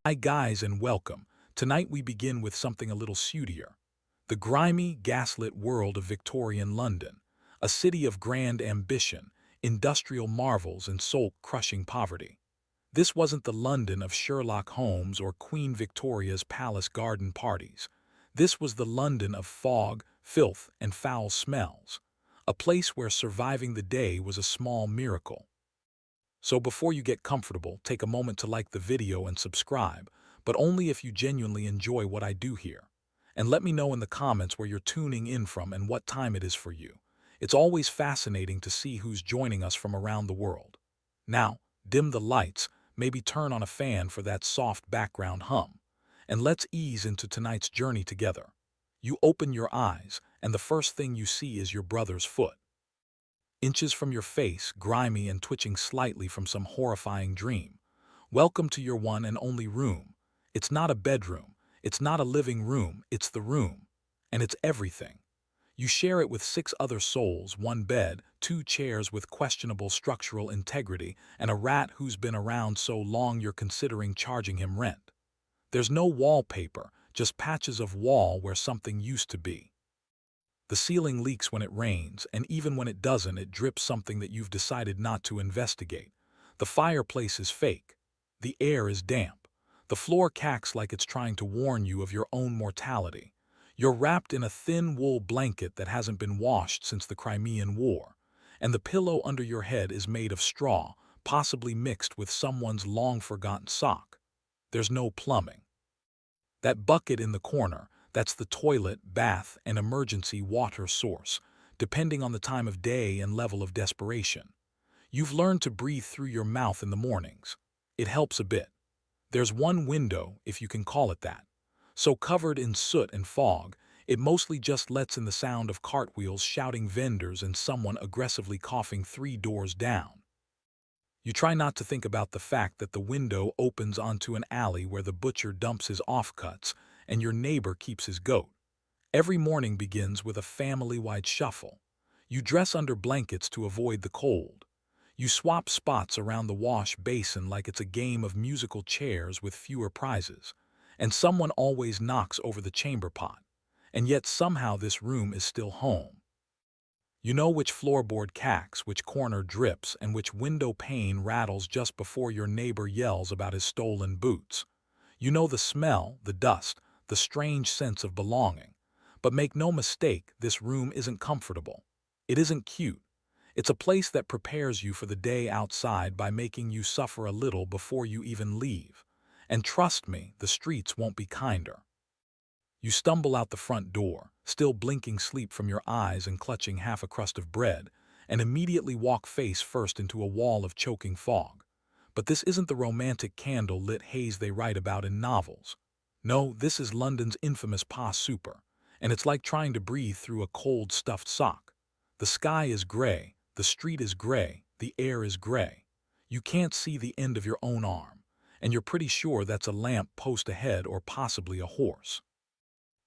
Hi guys and welcome. Tonight we begin with something a little sootier. The grimy, gaslit world of Victorian London, a city of grand ambition, industrial marvels and soul-crushing poverty. This wasn't the London of Sherlock Holmes or Queen Victoria's palace garden parties. This was the London of fog, filth, and foul smells. A place where surviving the day was a small miracle. So before you get comfortable, take a moment to like the video and subscribe, but only if you genuinely enjoy what I do here. And let me know in the comments where you're tuning in from and what time it is for you. It's always fascinating to see who's joining us from around the world. Now, dim the lights, maybe turn on a fan for that soft background hum, and let's ease into tonight's journey together. You open your eyes, and the first thing you see is your brother's foot. Inches from your face, grimy and twitching slightly from some horrifying dream. Welcome to your one and only room. It's not a bedroom, it's not a living room, it's the room. And it's everything. You share it with 6 other souls, 1 bed, 2 chairs with questionable structural integrity, and a rat who's been around so long you're considering charging him rent. There's no wallpaper, just patches of wall where something used to be. The ceiling leaks when it rains, and even when it doesn't, it drips something that you've decided not to investigate. The fireplace is fake. The air is damp. The floor cacks like it's trying to warn you of your own mortality. You're wrapped in a thin wool blanket that hasn't been washed since the Crimean War, and the pillow under your head is made of straw, possibly mixed with someone's long-forgotten sock. There's no plumbing. That bucket in the corner, that's the toilet, bath, and emergency water source, depending on the time of day and level of desperation. You've learned to breathe through your mouth in the mornings. It helps a bit. There's one window, if you can call it that. So covered in soot and fog, it mostly just lets in the sound of cartwheels, shouting vendors, and someone aggressively coughing 3 doors down. You try not to think about the fact that the window opens onto an alley where the butcher dumps his offcuts and your neighbor keeps his goat. Every morning begins with a family-wide shuffle. You dress under blankets to avoid the cold. You swap spots around the wash basin like it's a game of musical chairs with fewer prizes. And someone always knocks over the chamber pot. And yet somehow this room is still home. You know which floorboard cacks, which corner drips, and which window pane rattles just before your neighbor yells about his stolen boots. You know the smell, the dust, the strange sense of belonging. But make no mistake, this room isn't comfortable. It isn't cute. It's a place that prepares you for the day outside by making you suffer a little before you even leave. And trust me, the streets won't be kinder. You stumble out the front door, still blinking sleep from your eyes and clutching half a crust of bread, and immediately walk face first into a wall of choking fog. But this isn't the romantic candle-lit haze they write about in novels. No, this is London's infamous pas super, and it's like trying to breathe through a cold stuffed sock. The sky is gray, the street is gray, the air is gray. You can't see the end of your own arm, and you're pretty sure that's a lamp post ahead or possibly a horse.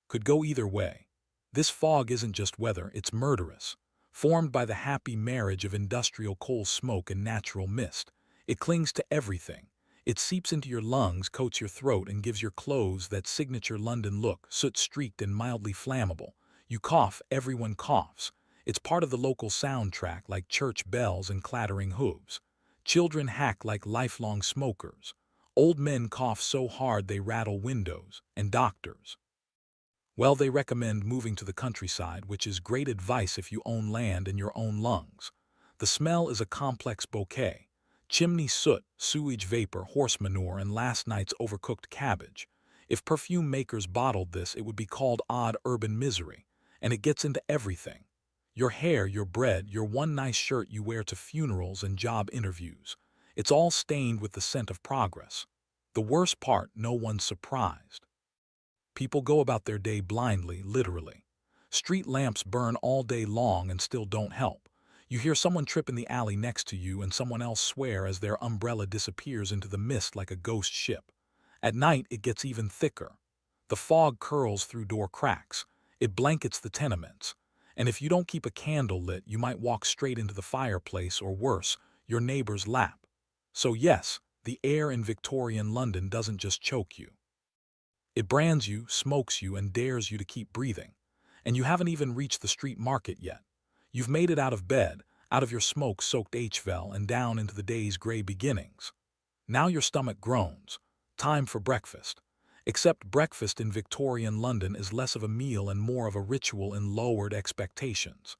Could go either way. This fog isn't just weather, it's murderous. Formed by the happy marriage of industrial coal smoke and natural mist, it clings to everything. It seeps into your lungs, coats your throat, and gives your clothes that signature London look, soot-streaked and mildly flammable. You cough, everyone coughs. It's part of the local soundtrack, like church bells and clattering hooves. Children hack like lifelong smokers. Old men cough so hard they rattle windows, and doctors, well, they recommend moving to the countryside, which is great advice if you own land and your own lungs. The smell is a complex bouquet. Chimney soot, sewage vapor, horse manure, and last night's overcooked cabbage. If perfume makers bottled this, it would be called odd urban misery. And it gets into everything. Your hair, your bread, your one nice shirt you wear to funerals and job interviews. It's all stained with the scent of progress. The worst part, no one's surprised. People go about their day blindly, literally. Street lamps burn all day long and still don't help. You hear someone trip in the alley next to you and someone else swear as their umbrella disappears into the mist like a ghost ship. At night, it gets even thicker. The fog curls through door cracks. It blankets the tenements. And if you don't keep a candle lit, you might walk straight into the fireplace or worse, your neighbor's lap. So yes, the air in Victorian London doesn't just choke you. It brands you, smokes you, and dares you to keep breathing. And you haven't even reached the street market yet. You've made it out of bed, out of your smoke-soaked H-vel, and down into the day's gray beginnings. Now your stomach groans. Time for breakfast. Except breakfast in Victorian London is less of a meal and more of a ritual in lowered expectations.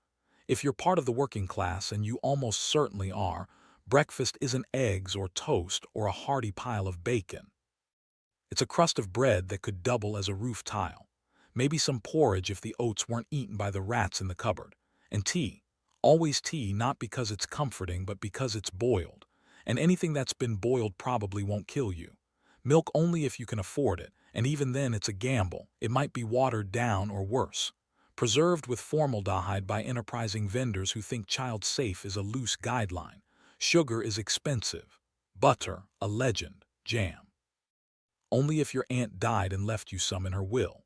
If you're part of the working class, and you almost certainly are, breakfast isn't eggs or toast or a hearty pile of bacon. It's a crust of bread that could double as a roof tile. Maybe some porridge if the oats weren't eaten by the rats in the cupboard. And tea. Always tea, not because it's comforting, but because it's boiled. And anything that's been boiled probably won't kill you. Milk only if you can afford it, and even then it's a gamble. It might be watered down or worse. Preserved with formaldehyde by enterprising vendors who think child safe is a loose guideline. Sugar is expensive. Butter, a legend. Jam. Only if your aunt died and left you some in her will.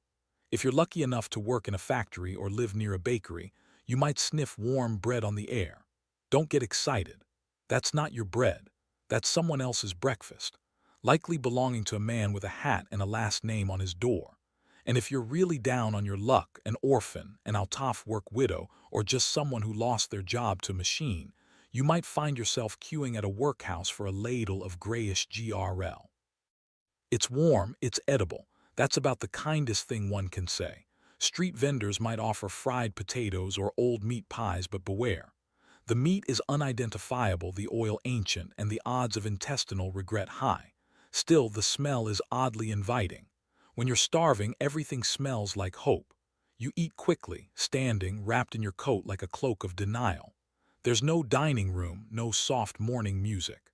If you're lucky enough to work in a factory or live near a bakery, you might sniff warm bread on the air. Don't get excited. That's not your bread. That's someone else's breakfast, likely belonging to a man with a hat and a last name on his door. And if you're really down on your luck, an orphan, an out-of-work widow, or just someone who lost their job to a machine, you might find yourself queuing at a workhouse for a ladle of grayish GRL. It's warm, it's edible. That's about the kindest thing one can say. Street vendors might offer fried potatoes or old meat pies, but beware. The meat is unidentifiable, the oil ancient, and the odds of intestinal regret high. Still, the smell is oddly inviting. When you're starving, everything smells like hope. You eat quickly, standing, wrapped in your coat like a cloak of denial. There's no dining room, no soft morning music.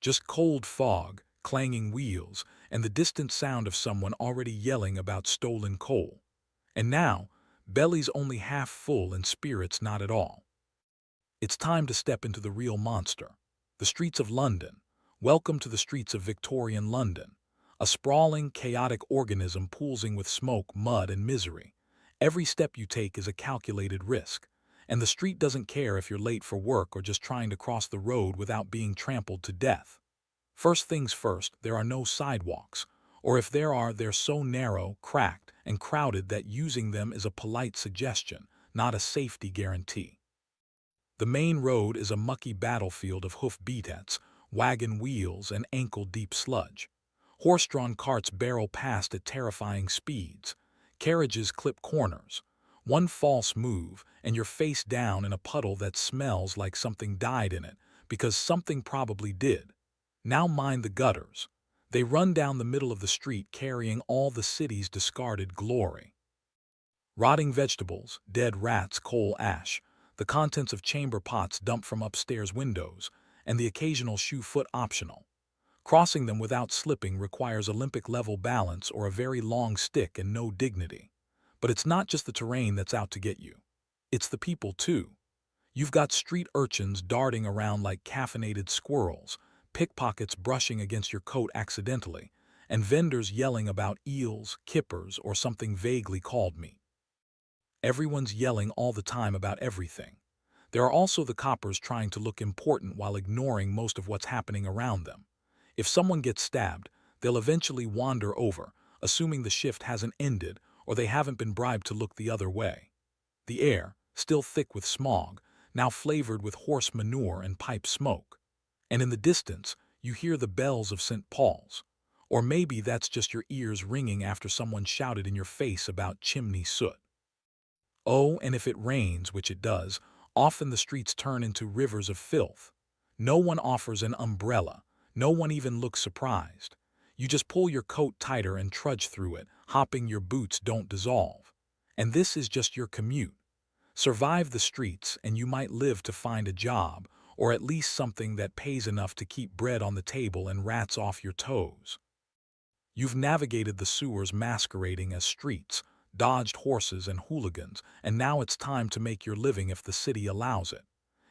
Just cold fog, clanging wheels, and the distant sound of someone already yelling about stolen coal. And now, bellies only half full and spirits not at all. It's time to step into the real monster. The streets of London. Welcome to the streets of Victorian London. A sprawling, chaotic organism pulsing with smoke, mud, and misery. Every step you take is a calculated risk. And the street doesn't care if you're late for work or just trying to cross the road without being trampled to death. First things first, there are no sidewalks. Or if there are, they're so narrow, cracked, and crowded that using them is a polite suggestion, not a safety guarantee. The main road is a mucky battlefield of hoof-beats, wagon wheels, and ankle-deep sludge. Horse-drawn carts barrel past at terrifying speeds. Carriages clip corners. One false move, and you're face down in a puddle that smells like something died in it, because something probably did. Now mind the gutters. They run down the middle of the street carrying all the city's discarded glory. Rotting vegetables, dead rats, coal ash, the contents of chamber pots dumped from upstairs windows, and the occasional shoe-foot optional. Crossing them without slipping requires Olympic-level balance or a very long stick and no dignity. But it's not just the terrain that's out to get you. It's the people, too. You've got street urchins darting around like caffeinated squirrels, pickpockets brushing against your coat accidentally, and vendors yelling about eels, kippers, or something vaguely called meat. Everyone's yelling all the time about everything. There are also the coppers trying to look important while ignoring most of what's happening around them. If someone gets stabbed, they'll eventually wander over, assuming the shift hasn't ended or they haven't been bribed to look the other way. The air, still thick with smog, now flavored with horse manure and pipe smoke. And in the distance, you hear the bells of St. Paul's. Or maybe that's just your ears ringing after someone shouted in your face about chimney soot. Oh, and if it rains, which it does, often the streets turn into rivers of filth. No one offers an umbrella. No one even looks surprised. You just pull your coat tighter and trudge through it, hoping your boots don't dissolve. And this is just your commute. Survive the streets and you might live to find a job, or at least something that pays enough to keep bread on the table and rats off your toes. You've navigated the sewers masquerading as streets, dodged horses and hooligans, and now it's time to make your living if the city allows it.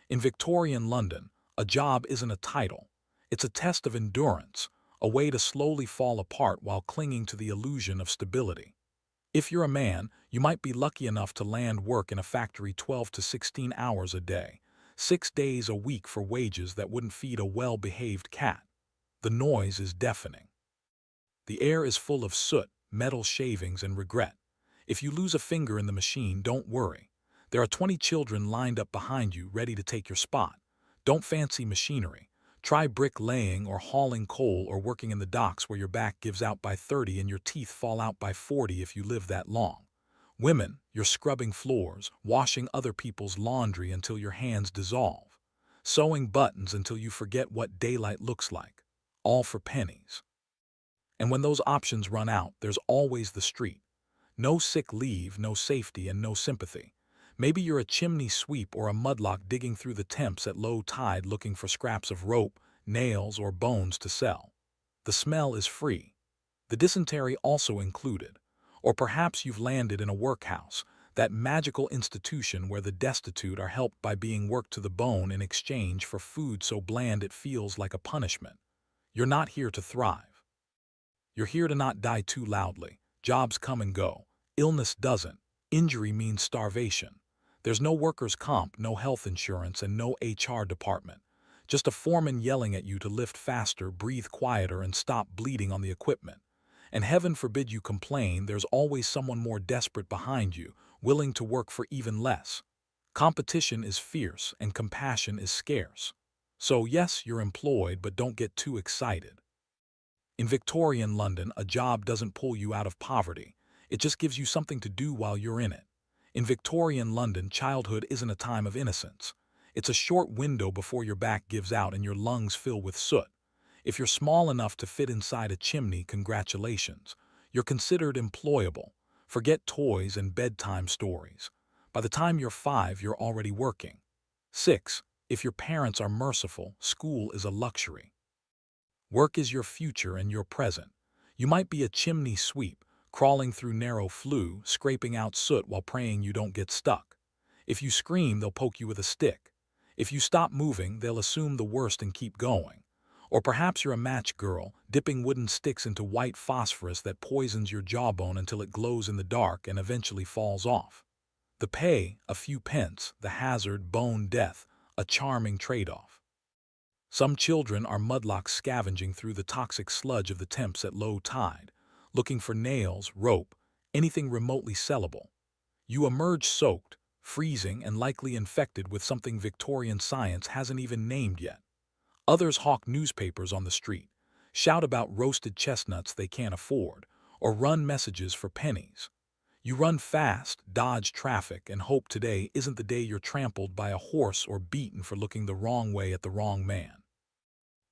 In Victorian London, a job isn't a title. It's a test of endurance, a way to slowly fall apart while clinging to the illusion of stability. If you're a man, you might be lucky enough to land work in a factory 12 to 16 hours a day, 6 days a week for wages that wouldn't feed a well-behaved cat. The noise is deafening. The air is full of soot, metal shavings, and regret. If you lose a finger in the machine, don't worry. There are 20 children lined up behind you ready to take your spot. Don't fancy machinery. Try bricklaying or hauling coal or working in the docks where your back gives out by 30 and your teeth fall out by 40 if you live that long. Women, you're scrubbing floors, washing other people's laundry until your hands dissolve, sewing buttons until you forget what daylight looks like, all for pennies. And when those options run out, there's always the street. No sick leave, no safety, and no sympathy. Maybe you're a chimney sweep or a mudlark digging through the temps at low tide looking for scraps of rope, nails, or bones to sell. The smell is free. The dysentery also included. Or perhaps you've landed in a workhouse, that magical institution where the destitute are helped by being worked to the bone in exchange for food so bland it feels like a punishment. You're not here to thrive. You're here to not die too loudly. Jobs come and go. Illness doesn't. Injury means starvation. There's no workers' comp, no health insurance, and no HR department. Just a foreman yelling at you to lift faster, breathe quieter, and stop bleeding on the equipment. And heaven forbid you complain, there's always someone more desperate behind you, willing to work for even less. Competition is fierce, and compassion is scarce. So yes, you're employed, but don't get too excited. In Victorian London, a job doesn't pull you out of poverty. It just gives you something to do while you're in it. In Victorian London, childhood isn't a time of innocence. It's a short window before your back gives out and your lungs fill with soot. If you're small enough to fit inside a chimney, congratulations. You're considered employable. Forget toys and bedtime stories. By the time you're 5, you're already working. 6. If your parents are merciful, school is a luxury. Work is your future and your present. You might be a chimney sweep, crawling through narrow flue, scraping out soot while praying you don't get stuck. If you scream, they'll poke you with a stick. If you stop moving, they'll assume the worst and keep going. Or perhaps you're a match girl, dipping wooden sticks into white phosphorus that poisons your jawbone until it glows in the dark and eventually falls off. The pay, a few pence; the hazard, bone death, a charming trade-off. Some children are mudlarks scavenging through the toxic sludge of the temps at low tide, looking for nails, rope, anything remotely sellable. You emerge soaked, freezing, and likely infected with something Victorian science hasn't even named yet. Others hawk newspapers on the street, shout about roasted chestnuts they can't afford, or run messages for pennies. You run fast, dodge traffic, and hope today isn't the day you're trampled by a horse or beaten for looking the wrong way at the wrong man.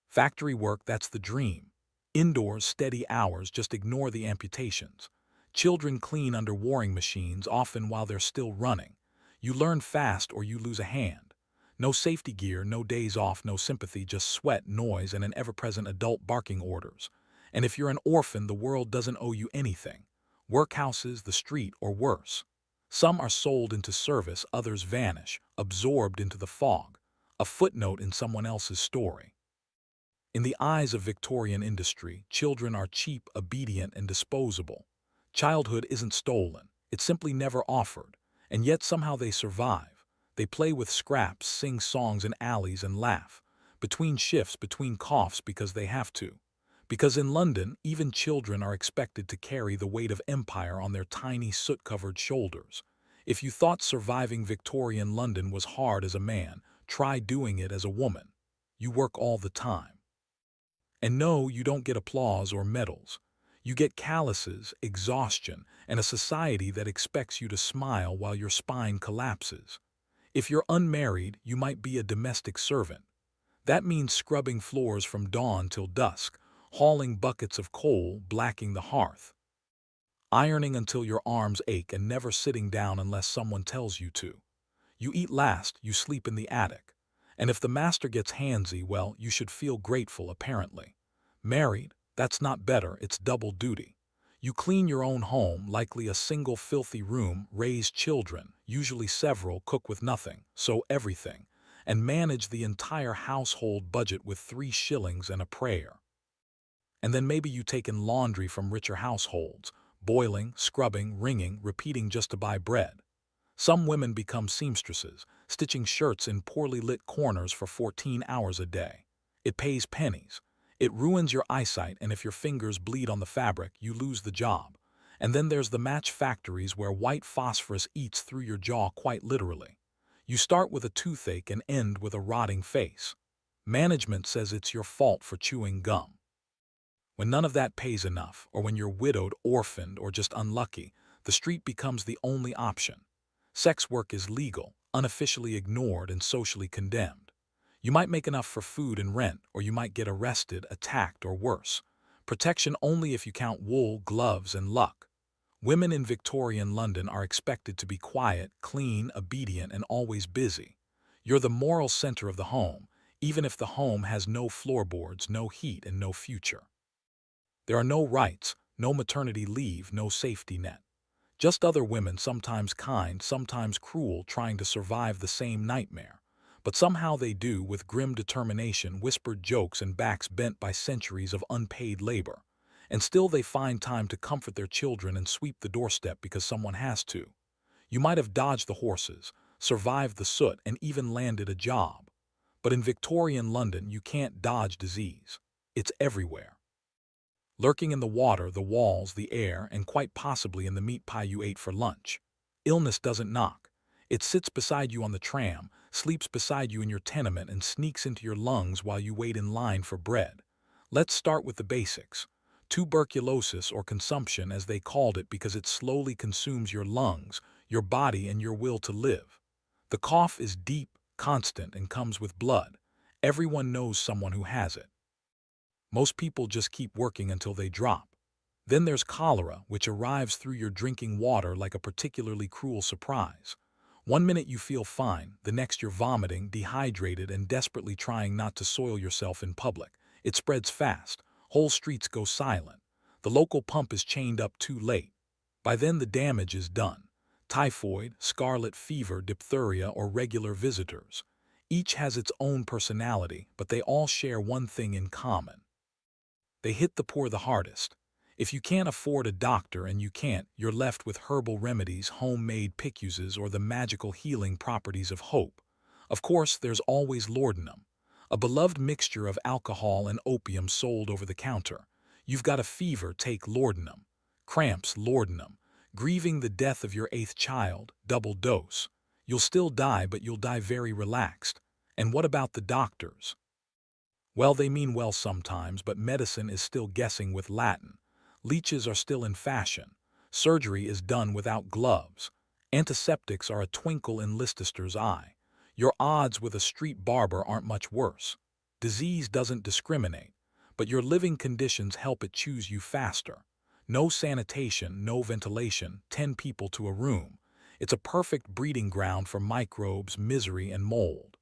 Factory work, that's the dream. Indoors, steady hours, just ignore the amputations. Children clean under warring machines, often while they're still running. You learn fast or you lose a hand. No safety gear, no days off, no sympathy, just sweat, noise, and an ever-present adult barking orders. And if you're an orphan, the world doesn't owe you anything. Workhouses, the street, or worse. Some are sold into service, others vanish, absorbed into the fog. A footnote in someone else's story. In the eyes of Victorian industry, children are cheap, obedient, and disposable. Childhood isn't stolen, it's simply never offered, and yet somehow they survive. They play with scraps, sing songs in alleys, and laugh. Between shifts, between coughs, because they have to. Because in London, even children are expected to carry the weight of empire on their tiny, soot-covered shoulders. If you thought surviving Victorian London was hard as a man, try doing it as a woman. You work all the time. And no, you don't get applause or medals. You get calluses, exhaustion, and a society that expects you to smile while your spine collapses. If you're unmarried, you might be a domestic servant. That means scrubbing floors from dawn till dusk, hauling buckets of coal, blacking the hearth, ironing until your arms ache, and never sitting down unless someone tells you to. You eat last, you sleep in the attic. And if the master gets handsy, well, you should feel grateful, apparently. Married, that's not better, it's double duty. You clean your own home, likely a single filthy room, raise children, usually several, cook with nothing, sew everything, and manage the entire household budget with 3 shillings and a prayer. And then maybe you take in laundry from richer households, boiling, scrubbing, wringing, repeating just to buy bread. Some women become seamstresses, stitching shirts in poorly lit corners for 14 hours a day. It pays pennies. It ruins your eyesight, and if your fingers bleed on the fabric, you lose the job. And then there's the match factories where white phosphorus eats through your jaw quite literally. You start with a toothache and end with a rotting face. Management says it's your fault for chewing gum. When none of that pays enough, or when you're widowed, orphaned, or just unlucky, the street becomes the only option. Sex work is legal, unofficially ignored, and socially condemned. You might make enough for food and rent, or you might get arrested, attacked, or worse. Protection only if you count wool, gloves, and luck. Women in Victorian London are expected to be quiet, clean, obedient, and always busy. You're the moral center of the home, even if the home has no floorboards, no heat, and no future. There are no rights, no maternity leave, no safety net. Just other women, sometimes kind, sometimes cruel, trying to survive the same nightmare. But somehow they do, with grim determination, whispered jokes, and backs bent by centuries of unpaid labor. And still they find time to comfort their children and sweep the doorstep because someone has to. You might have dodged the horses, survived the soot, and even landed a job. But in Victorian London, you can't dodge disease. It's everywhere. Lurking in the water, the walls, the air, and quite possibly in the meat pie you ate for lunch. Illness doesn't knock. It sits beside you on the tram, sleeps beside you in your tenement, and sneaks into your lungs while you wait in line for bread. Let's start with the basics. Tuberculosis, or consumption as they called it because it slowly consumes your lungs, your body, and your will to live. The cough is deep, constant, and comes with blood. Everyone knows someone who has it. Most people just keep working until they drop. Then there's cholera, which arrives through your drinking water like a particularly cruel surprise. One minute you feel fine, the next you're vomiting, dehydrated, and desperately trying not to soil yourself in public. It spreads fast. Whole streets go silent. The local pump is chained up too late. By then the damage is done. Typhoid, scarlet fever, diphtheria, or regular visitors. Each has its own personality, but they all share one thing in common. They hit the poor the hardest. If you can't afford a doctor, and you can't, you're left with herbal remedies, homemade picuses, or the magical healing properties of hope. Of course, there's always laudanum, a beloved mixture of alcohol and opium sold over the counter. You've got a fever, take laudanum. Cramps, laudanum. Grieving the death of your 8th child, double dose. You'll still die, but you'll die very relaxed. And what about the doctors? Well, they mean well sometimes, but medicine is still guessing with Latin. Leeches are still in fashion. Surgery is done without gloves. Antiseptics are a twinkle in Leicester's eye. Your odds with a street barber aren't much worse. Disease doesn't discriminate, but your living conditions help it choose you faster. No sanitation, no ventilation, 10 people to a room. It's a perfect breeding ground for microbes, misery, and mold.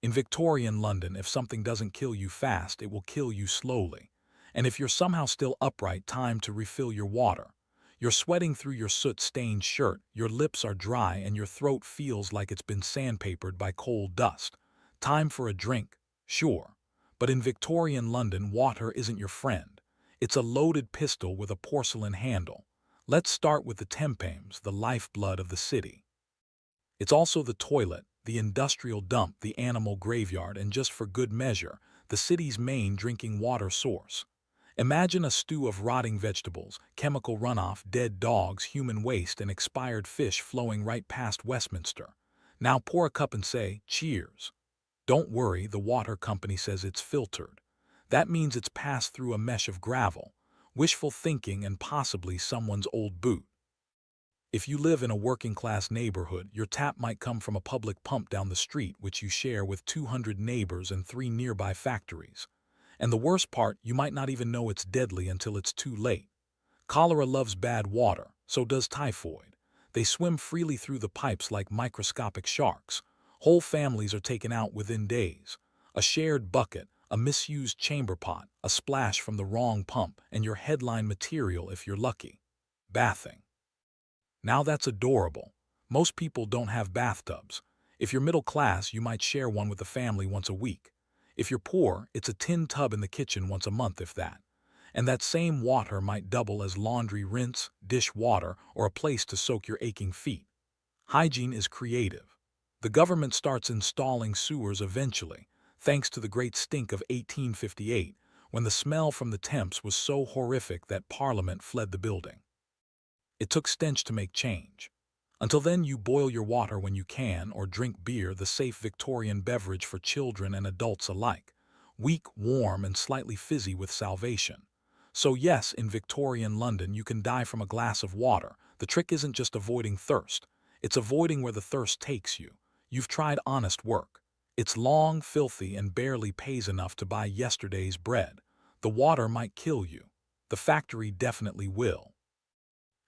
In Victorian London, if something doesn't kill you fast, it will kill you slowly. And if you're somehow still upright, time to refill your water. You're sweating through your soot-stained shirt, your lips are dry, and your throat feels like it's been sandpapered by coal dust. Time for a drink, sure. But in Victorian London, water isn't your friend. It's a loaded pistol with a porcelain handle. Let's start with the Thames, the lifeblood of the city. It's also the toilet, the industrial dump, the animal graveyard, and just for good measure, the city's main drinking water source. Imagine a stew of rotting vegetables, chemical runoff, dead dogs, human waste, and expired fish flowing right past Westminster. Now pour a cup and say, cheers. Don't worry, the water company says it's filtered. That means it's passed through a mesh of gravel, wishful thinking, and possibly someone's old boot. If you live in a working-class neighborhood, your tap might come from a public pump down the street, which you share with 200 neighbors and 3 nearby factories. And the worst part, you might not even know it's deadly until it's too late. Cholera loves bad water, so does typhoid. They swim freely through the pipes like microscopic sharks. Whole families are taken out within days. A shared bucket, a misused chamber pot, a splash from the wrong pump, and your headline material if you're lucky. Bathing. Now that's adorable. Most people don't have bathtubs. If you're middle class, you might share one with the family once a week. If you're poor, it's a tin tub in the kitchen once a month, if that. And that same water might double as laundry rinse, dish water, or a place to soak your aching feet. Hygiene is creative. The government starts installing sewers eventually, thanks to the Great Stink of 1858, when the smell from the temps was so horrific that Parliament fled the building. It took stench to make change. Until then, you boil your water when you can or drink beer, the safe Victorian beverage for children and adults alike. Weak, warm, and slightly fizzy with salvation. So yes, in Victorian London, you can die from a glass of water. The trick isn't just avoiding thirst. It's avoiding where the thirst takes you. You've tried honest work. It's long, filthy, and barely pays enough to buy yesterday's bread. The water might kill you. The factory definitely will.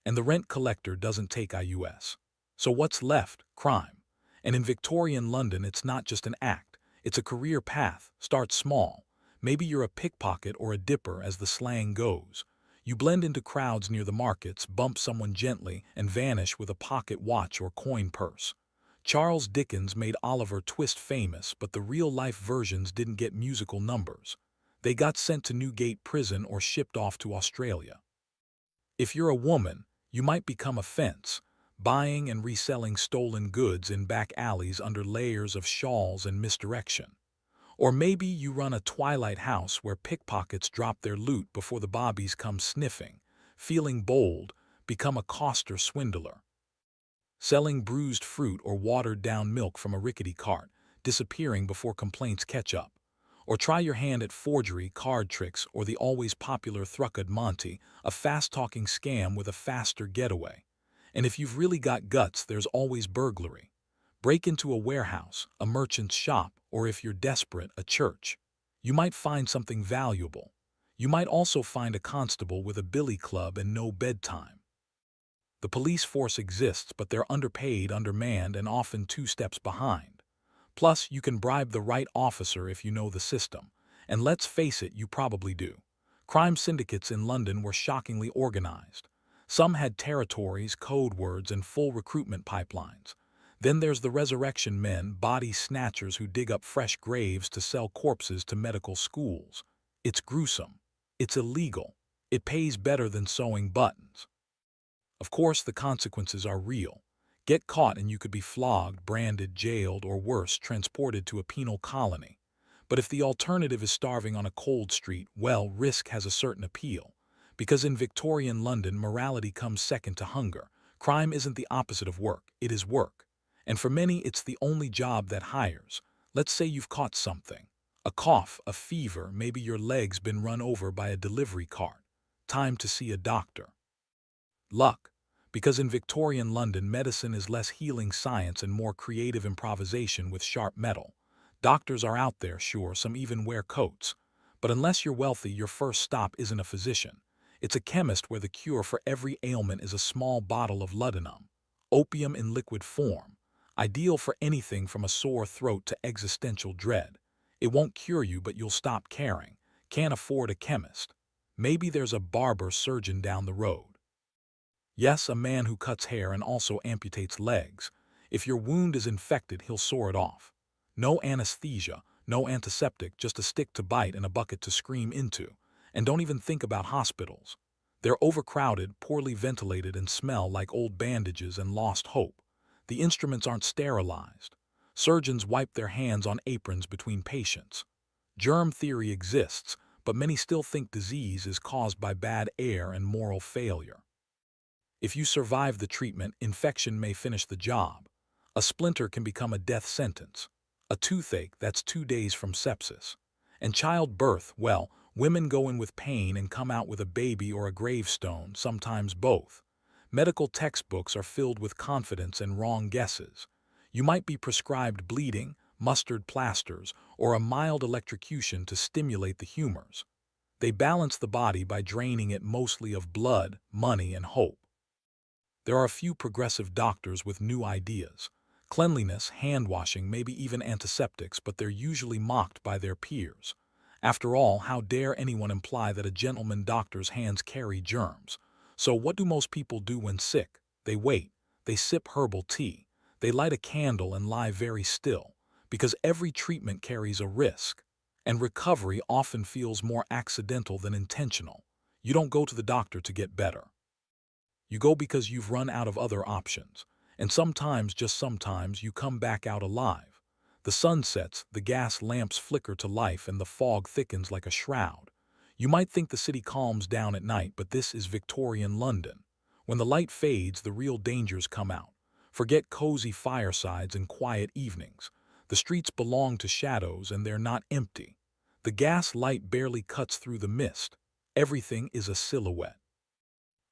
And the rent collector doesn't take IUS. So what's left? Crime. And in Victorian London, it's not just an act. It's a career path. Start small. Maybe you're a pickpocket or a dipper, as the slang goes. You blend into crowds near the markets, bump someone gently, and vanish with a pocket watch or coin purse. Charles Dickens made Oliver Twist famous, but the real-life versions didn't get musical numbers. They got sent to Newgate Prison or shipped off to Australia. If you're a woman, you might become a fence, buying and reselling stolen goods in back alleys under layers of shawls and misdirection. Or maybe you run a twilight house where pickpockets drop their loot before the bobbies come sniffing. Feeling bold, become a coster swindler. Selling bruised fruit or watered-down milk from a rickety cart, disappearing before complaints catch up. Or try your hand at forgery, card tricks, or the always popular Thrucked Monty, a fast-talking scam with a faster getaway. And if you've really got guts, there's always burglary. Break into a warehouse, a merchant's shop, or if you're desperate, a church. You might find something valuable. You might also find a constable with a billy club and no bedtime. The police force exists, but they're underpaid, undermanned, and often 2 steps behind. Plus, you can bribe the right officer if you know the system. And let's face it, you probably do. Crime syndicates in London were shockingly organized. Some had territories, code words, and full recruitment pipelines. Then there's the resurrection men, body snatchers who dig up fresh graves to sell corpses to medical schools. It's gruesome. It's illegal. It pays better than sewing buttons. Of course, the consequences are real. Get caught and you could be flogged, branded, jailed, or worse, transported to a penal colony. But if the alternative is starving on a cold street, well, risk has a certain appeal. Because in Victorian London, morality comes second to hunger. Crime isn't the opposite of work, it is work. And for many, it's the only job that hires. Let's say you've caught something. A cough, a fever, maybe your leg's been run over by a delivery cart. Time to see a doctor. Luck. Because in Victorian London, medicine is less healing science and more creative improvisation with sharp metal. Doctors are out there, sure, some even wear coats. But unless you're wealthy, your first stop isn't a physician. It's a chemist where the cure for every ailment is a small bottle of laudanum, opium in liquid form, ideal for anything from a sore throat to existential dread. It won't cure you, but you'll stop caring. Can't afford a chemist. Maybe there's a barber surgeon down the road. Yes, a man who cuts hair and also amputates legs. If your wound is infected, he'll saw it off. No anesthesia, no antiseptic, just a stick to bite and a bucket to scream into. And don't even think about hospitals. They're overcrowded, poorly ventilated, and smell like old bandages and lost hope. The instruments aren't sterilized. Surgeons wipe their hands on aprons between patients. Germ theory exists, but many still think disease is caused by bad air and moral failure. If you survive the treatment, infection may finish the job. A splinter can become a death sentence. A toothache, that's 2 days from sepsis. And childbirth, well, women go in with pain and come out with a baby or a gravestone, sometimes both. Medical textbooks are filled with confidence and wrong guesses. You might be prescribed bleeding, mustard plasters, or a mild electrocution to stimulate the humors. They balance the body by draining it mostly of blood, money, and hope. There are a few progressive doctors with new ideas. Cleanliness, hand-washing, maybe even antiseptics, but they're usually mocked by their peers. After all, how dare anyone imply that a gentleman doctor's hands carry germs? So what do most people do when sick? They wait. They sip herbal tea. They light a candle and lie very still, because every treatment carries a risk. And recovery often feels more accidental than intentional. You don't go to the doctor to get better. You go because you've run out of other options. And sometimes, just sometimes, you come back out alive. The sun sets, the gas lamps flicker to life, and the fog thickens like a shroud. You might think the city calms down at night, but this is Victorian London. When the light fades, the real dangers come out. Forget cozy firesides and quiet evenings. The streets belong to shadows, and they're not empty. The gas light barely cuts through the mist. Everything is a silhouette.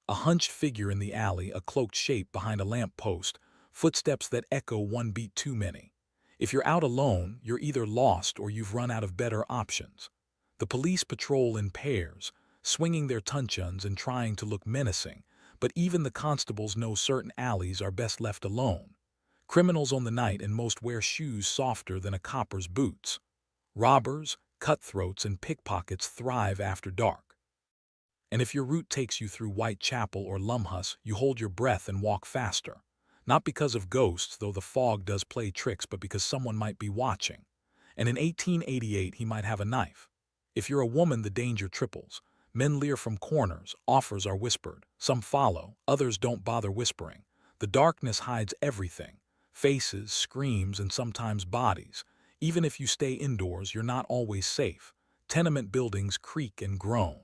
A hunched figure in the alley, a cloaked shape behind a lamp post, footsteps that echo one beat too many. If you're out alone, you're either lost or you've run out of better options. The police patrol in pairs, swinging their tunchuns and trying to look menacing, but even the constables know certain alleys are best left alone. Criminals on the night and most wear shoes softer than a copper's boots. Robbers, cutthroats, and pickpockets thrive after dark. And if your route takes you through Whitechapel or Lumhus, you hold your breath and walk faster. Not because of ghosts, though the fog does play tricks, but because someone might be watching. And in 1888, he might have a knife. If you're a woman, the danger triples. Men leer from corners, offers are whispered. Some follow, others don't bother whispering. The darkness hides everything. Faces, screams, and sometimes bodies. Even if you stay indoors, you're not always safe. Tenement buildings creak and groan.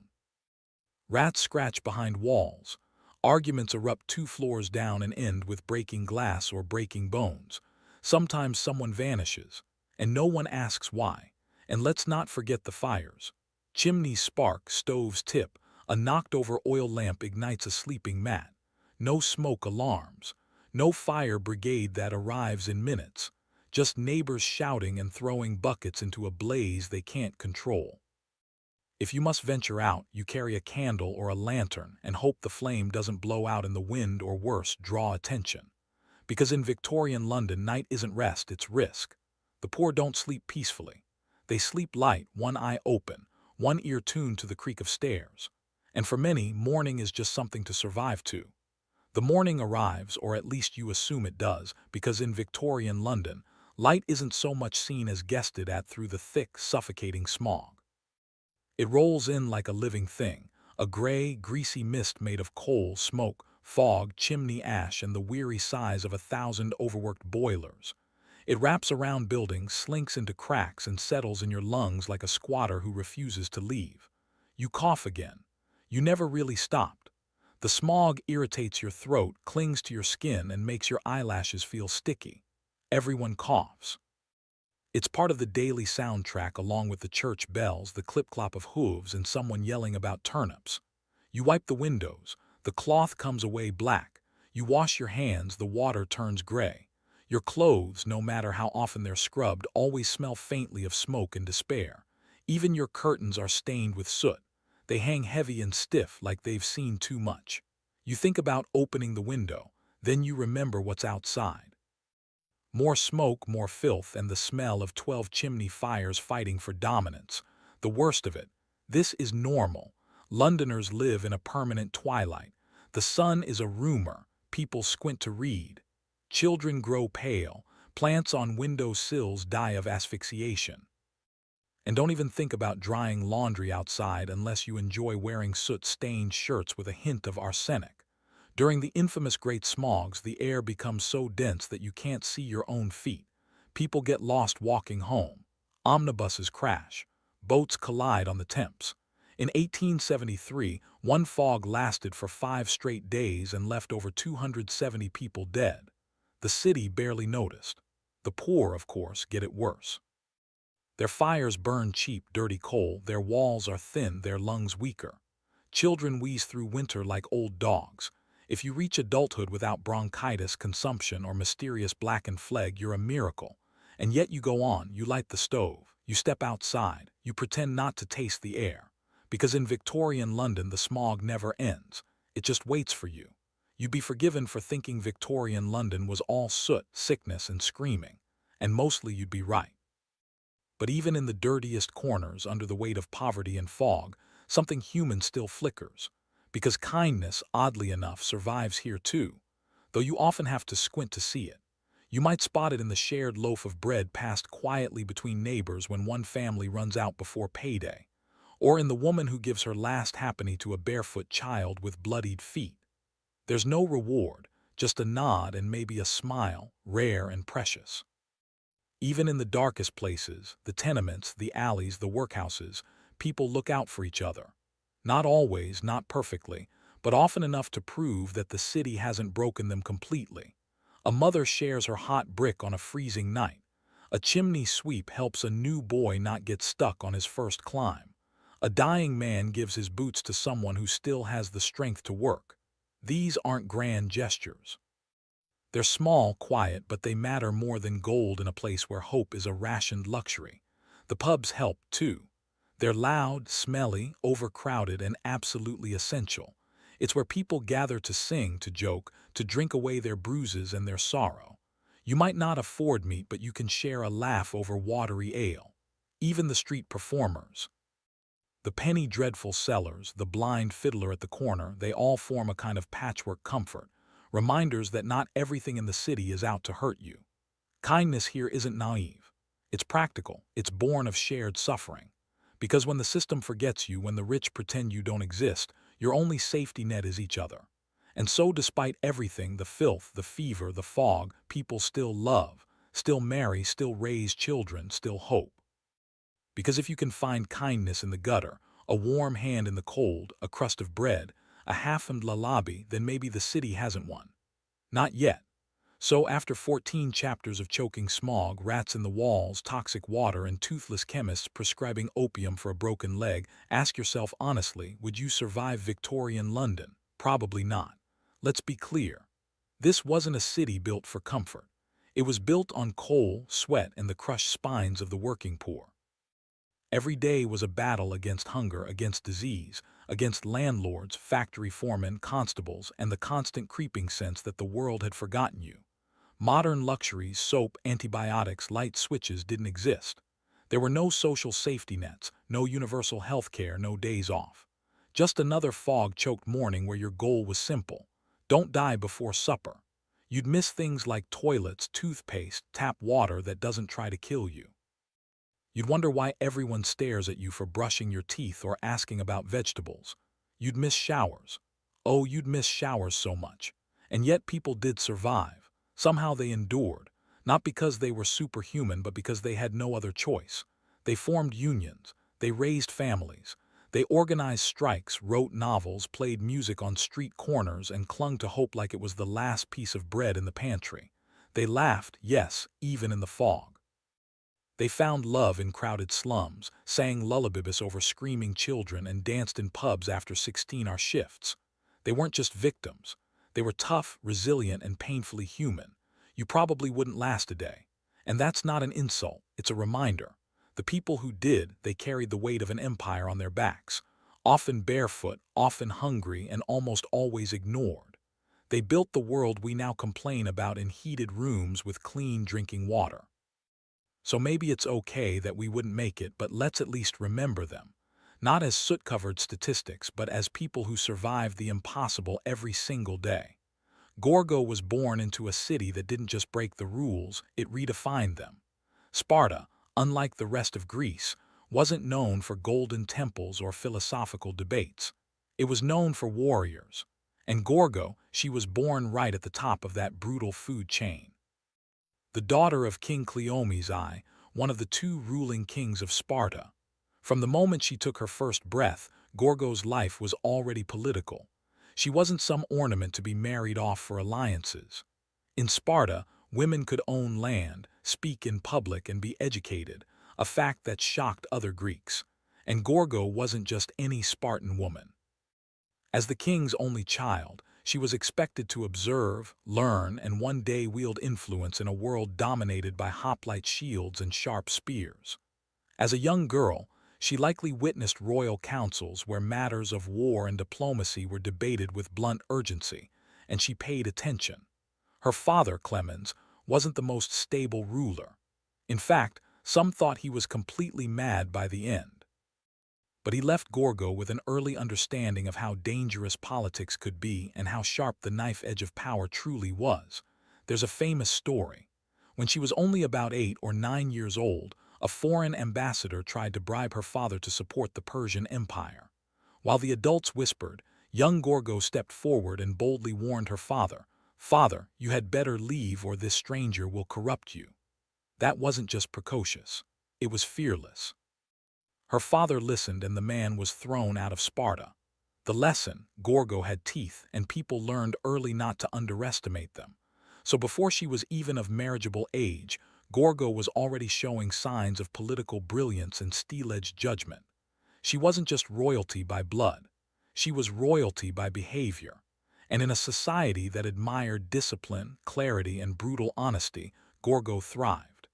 Rats scratch behind walls. Arguments erupt 2 floors down and end with breaking glass or breaking bones. Sometimes someone vanishes, and no one asks why. And let's not forget the fires. Chimneys spark, stoves tip, a knocked-over oil lamp ignites a sleeping mat. No smoke alarms. No fire brigade that arrives in minutes. Just neighbors shouting and throwing buckets into a blaze they can't control. If you must venture out, you carry a candle or a lantern and hope the flame doesn't blow out in the wind or worse, draw attention. Because in Victorian London, night isn't rest, it's risk. The poor don't sleep peacefully. They sleep light, one eye open, one ear tuned to the creak of stairs. And for many, morning is just something to survive to. The morning arrives, or at least you assume it does, because in Victorian London, light isn't so much seen as guessed at through the thick, suffocating smog. It rolls in like a living thing, a gray, greasy mist made of coal, smoke, fog, chimney ash, and the weary sighs of 1,000 overworked boilers. It wraps around buildings, slinks into cracks, and settles in your lungs like a squatter who refuses to leave. You cough again. You never really stopped. The smog irritates your throat, clings to your skin, and makes your eyelashes feel sticky. Everyone coughs. It's part of the daily soundtrack, along with the church bells, the clip-clop of hooves, and someone yelling about turnips. You wipe the windows. The cloth comes away black. You wash your hands. The water turns gray. Your clothes, no matter how often they're scrubbed, always smell faintly of smoke and despair. Even your curtains are stained with soot. They hang heavy and stiff like they've seen too much. You think about opening the window. Then you remember what's outside. More smoke, more filth, and the smell of 12 chimney fires fighting for dominance. The worst of it, this is normal. Londoners live in a permanent twilight. The sun is a rumor. People squint to read. Children grow pale. Plants on window sills die of asphyxiation. And don't even think about drying laundry outside unless you enjoy wearing soot-stained shirts with a hint of arsenic. During the infamous Great Smogs, the air becomes so dense that you can't see your own feet. People get lost walking home. Omnibuses crash. Boats collide on the Thames. In 1873, one fog lasted for 5 straight days and left over 270 people dead. The city barely noticed. The poor, of course, get it worse. Their fires burn cheap, dirty coal, their walls are thin, their lungs weaker. Children wheeze through winter like old dogs. If you reach adulthood without bronchitis, consumption, or mysterious blackened phlegm, you're a miracle. And yet you go on, you light the stove, you step outside, you pretend not to taste the air. Because in Victorian London, the smog never ends. It just waits for you. You'd be forgiven for thinking Victorian London was all soot, sickness, and screaming. And mostly you'd be right. But even in the dirtiest corners, under the weight of poverty and fog, something human still flickers. Because kindness, oddly enough, survives here too, though you often have to squint to see it. You might spot it in the shared loaf of bread passed quietly between neighbors when one family runs out before payday, or in the woman who gives her last halfpenny to a barefoot child with bloodied feet. There's no reward, just a nod and maybe a smile, rare and precious. Even in the darkest places, the tenements, the alleys, the workhouses, people look out for each other. Not always, not perfectly, but often enough to prove that the city hasn't broken them completely. A mother shares her hot brick on a freezing night. A chimney sweep helps a new boy not get stuck on his first climb. A dying man gives his boots to someone who still has the strength to work. These aren't grand gestures. They're small, quiet, but they matter more than gold in a place where hope is a rationed luxury. The pubs help, too. They're loud, smelly, overcrowded, and absolutely essential. It's where people gather to sing, to joke, to drink away their bruises and their sorrow. You might not afford meat, but you can share a laugh over watery ale. Even the street performers, the penny dreadful sellers, the blind fiddler at the corner, they all form a kind of patchwork comfort, reminders that not everything in the city is out to hurt you. Kindness here isn't naive. It's practical. It's born of shared suffering. Because when the system forgets you, when the rich pretend you don't exist, your only safety net is each other. And so despite everything, the filth, the fever, the fog, people still love, still marry, still raise children, still hope. Because if you can find kindness in the gutter, a warm hand in the cold, a crust of bread, a half-empty lobby, then maybe the city hasn't won. Not yet. So after 14 chapters of choking smog, rats in the walls, toxic water, and toothless chemists prescribing opium for a broken leg, ask yourself honestly, would you survive Victorian London? Probably not. Let's be clear. This wasn't a city built for comfort. It was built on coal, sweat, and the crushed spines of the working poor. Every day was a battle against hunger, against disease, against landlords, factory foremen, constables, and the constant creeping sense that the world had forgotten you. Modern luxuries, soap, antibiotics, light switches didn't exist. There were no social safety nets, no universal health care, no days off. Just another fog-choked morning where your goal was simple. Don't die before supper. You'd miss things like toilets, toothpaste, tap water that doesn't try to kill you. You'd wonder why everyone stares at you for brushing your teeth or asking about vegetables. You'd miss showers. Oh, you'd miss showers so much. And yet people did survive. Somehow they endured, not because they were superhuman, but because they had no other choice. They formed unions. They raised families. They organized strikes, wrote novels, played music on street corners, and clung to hope like it was the last piece of bread in the pantry. They laughed, yes, even in the fog. They found love in crowded slums, sang lullabibus over screaming children, and danced in pubs after 16-hour shifts. They weren't just victims. They were tough, resilient, and painfully human. You probably wouldn't last a day. And that's not an insult, it's a reminder. The people who did, they carried the weight of an empire on their backs, often barefoot, often hungry, and almost always ignored. They built the world we now complain about in heated rooms with clean drinking water. So maybe it's okay that we wouldn't make it, but let's at least remember them. Not as soot-covered statistics, but as people who survived the impossible every single day. Gorgo was born into a city that didn't just break the rules, it redefined them. Sparta, unlike the rest of Greece, wasn't known for golden temples or philosophical debates. It was known for warriors. And Gorgo, she was born right at the top of that brutal food chain. The daughter of King Cleomenes, one of the two ruling kings of Sparta. From the moment she took her first breath, Gorgo's life was already political. She wasn't some ornament to be married off for alliances. In Sparta, women could own land, speak in public, and be educated, a fact that shocked other Greeks. And Gorgo wasn't just any Spartan woman. As the king's only child, she was expected to observe, learn, and one day wield influence in a world dominated by hoplite shields and sharp spears. As a young girl, she likely witnessed royal councils where matters of war and diplomacy were debated with blunt urgency, and she paid attention. Her father, Clemens, wasn't the most stable ruler. In fact, some thought he was completely mad by the end. But he left Gorgo with an early understanding of how dangerous politics could be and how sharp the knife edge of power truly was. There's a famous story. When she was only about 8 or 9 years old, a foreign ambassador tried to bribe her father to support the Persian Empire. While the adults whispered, young Gorgo stepped forward and boldly warned her father, "Father, you had better leave or this stranger will corrupt you." That wasn't just precocious. It was fearless. Her father listened and the man was thrown out of Sparta. The lesson: Gorgo had teeth, and people learned early not to underestimate them. So before she was even of marriageable age, Gorgo was already showing signs of political brilliance and steel-edged judgment. She wasn't just royalty by blood. She was royalty by behavior. And in a society that admired discipline, clarity, and brutal honesty, Gorgo thrived.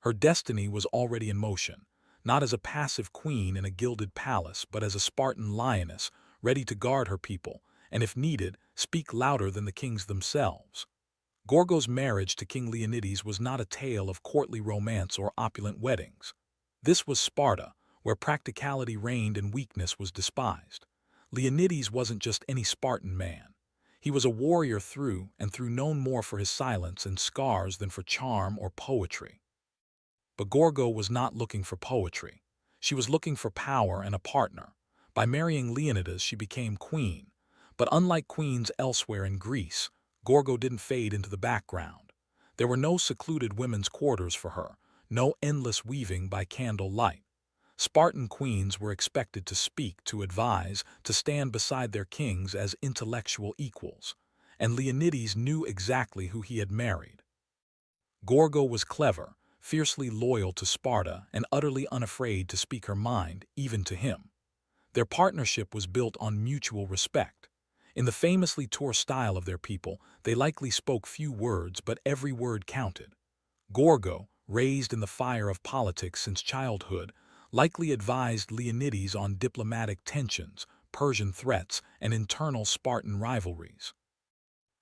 Her destiny was already in motion, not as a passive queen in a gilded palace, but as a Spartan lioness, ready to guard her people, and if needed, speak louder than the kings themselves. Gorgo's marriage to King Leonides was not a tale of courtly romance or opulent weddings. This was Sparta, where practicality reigned and weakness was despised. Leonides wasn't just any Spartan man. He was a warrior through and through, known more for his silence and scars than for charm or poetry. But Gorgo was not looking for poetry. She was looking for power and a partner. By marrying Leonidas, she became queen. But unlike queens elsewhere in Greece, Gorgo didn't fade into the background. There were no secluded women's quarters for her, no endless weaving by candle light. Spartan queens were expected to speak, to advise, to stand beside their kings as intellectual equals. And Leonidas knew exactly who he had married. Gorgo was clever, fiercely loyal to Sparta, and utterly unafraid to speak her mind, even to him. Their partnership was built on mutual respect. In the famously Tour style of their people, they likely spoke few words, but every word counted. Gorgo, raised in the fire of politics since childhood, likely advised Leonidas on diplomatic tensions, Persian threats, and internal Spartan rivalries.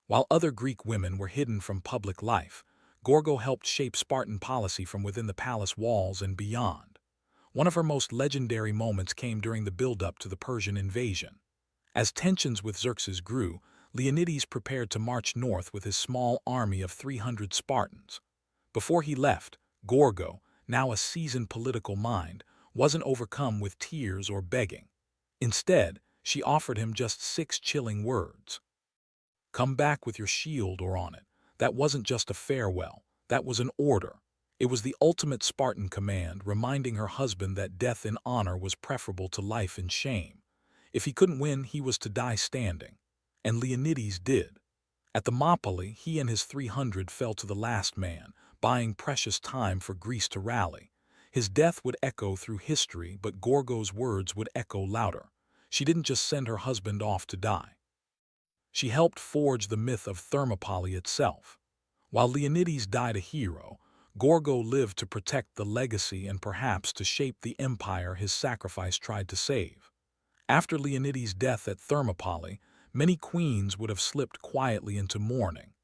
While other Greek women were hidden from public life, Gorgo helped shape Spartan policy from within the palace walls and beyond. One of her most legendary moments came during the build-up to the Persian invasion. As tensions with Xerxes grew, Leonidas prepared to march north with his small army of 300 Spartans. Before he left, Gorgo, now a seasoned political mind, wasn't overcome with tears or begging. Instead, she offered him just 6 chilling words. "Come back with your shield or on it." That wasn't just a farewell, that was an order. It was the ultimate Spartan command, reminding her husband that death in honor was preferable to life in shame. If he couldn't win, he was to die standing. And Leonidas did. At Thermopylae, he and his 300 fell to the last man, buying precious time for Greece to rally. His death would echo through history, but Gorgo's words would echo louder. She didn't just send her husband off to die. She helped forge the myth of Thermopylae itself. While Leonidas died a hero, Gorgo lived to protect the legacy and perhaps to shape the empire his sacrifice tried to save. After Leonidas' death at Thermopylae, many queens would have slipped quietly into mourning,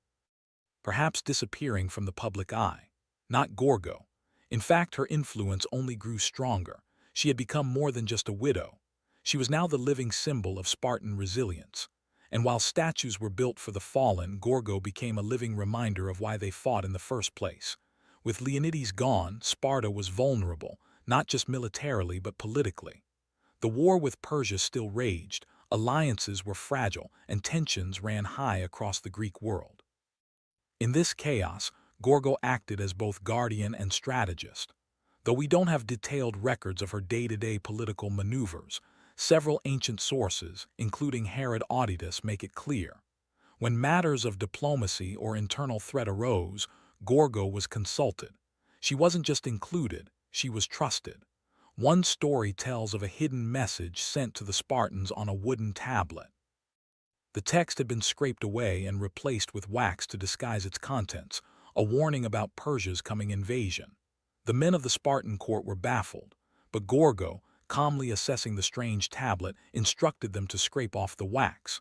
perhaps disappearing from the public eye. Not Gorgo. In fact, her influence only grew stronger. She had become more than just a widow. She was now the living symbol of Spartan resilience. And while statues were built for the fallen, Gorgo became a living reminder of why they fought in the first place. With Leonidas gone, Sparta was vulnerable, not just militarily but politically. The war with Persia still raged, alliances were fragile, and tensions ran high across the Greek world. In this chaos, Gorgo acted as both guardian and strategist. Though we don't have detailed records of her day-to-day political maneuvers, several ancient sources, including Herodotus, make it clear. When matters of diplomacy or internal threat arose, Gorgo was consulted. She wasn't just included, she was trusted. One story tells of a hidden message sent to the Spartans on a wooden tablet. The text had been scraped away and replaced with wax to disguise its contents, a warning about Persia's coming invasion. The men of the Spartan court were baffled, but Gorgo, calmly assessing the strange tablet, instructed them to scrape off the wax.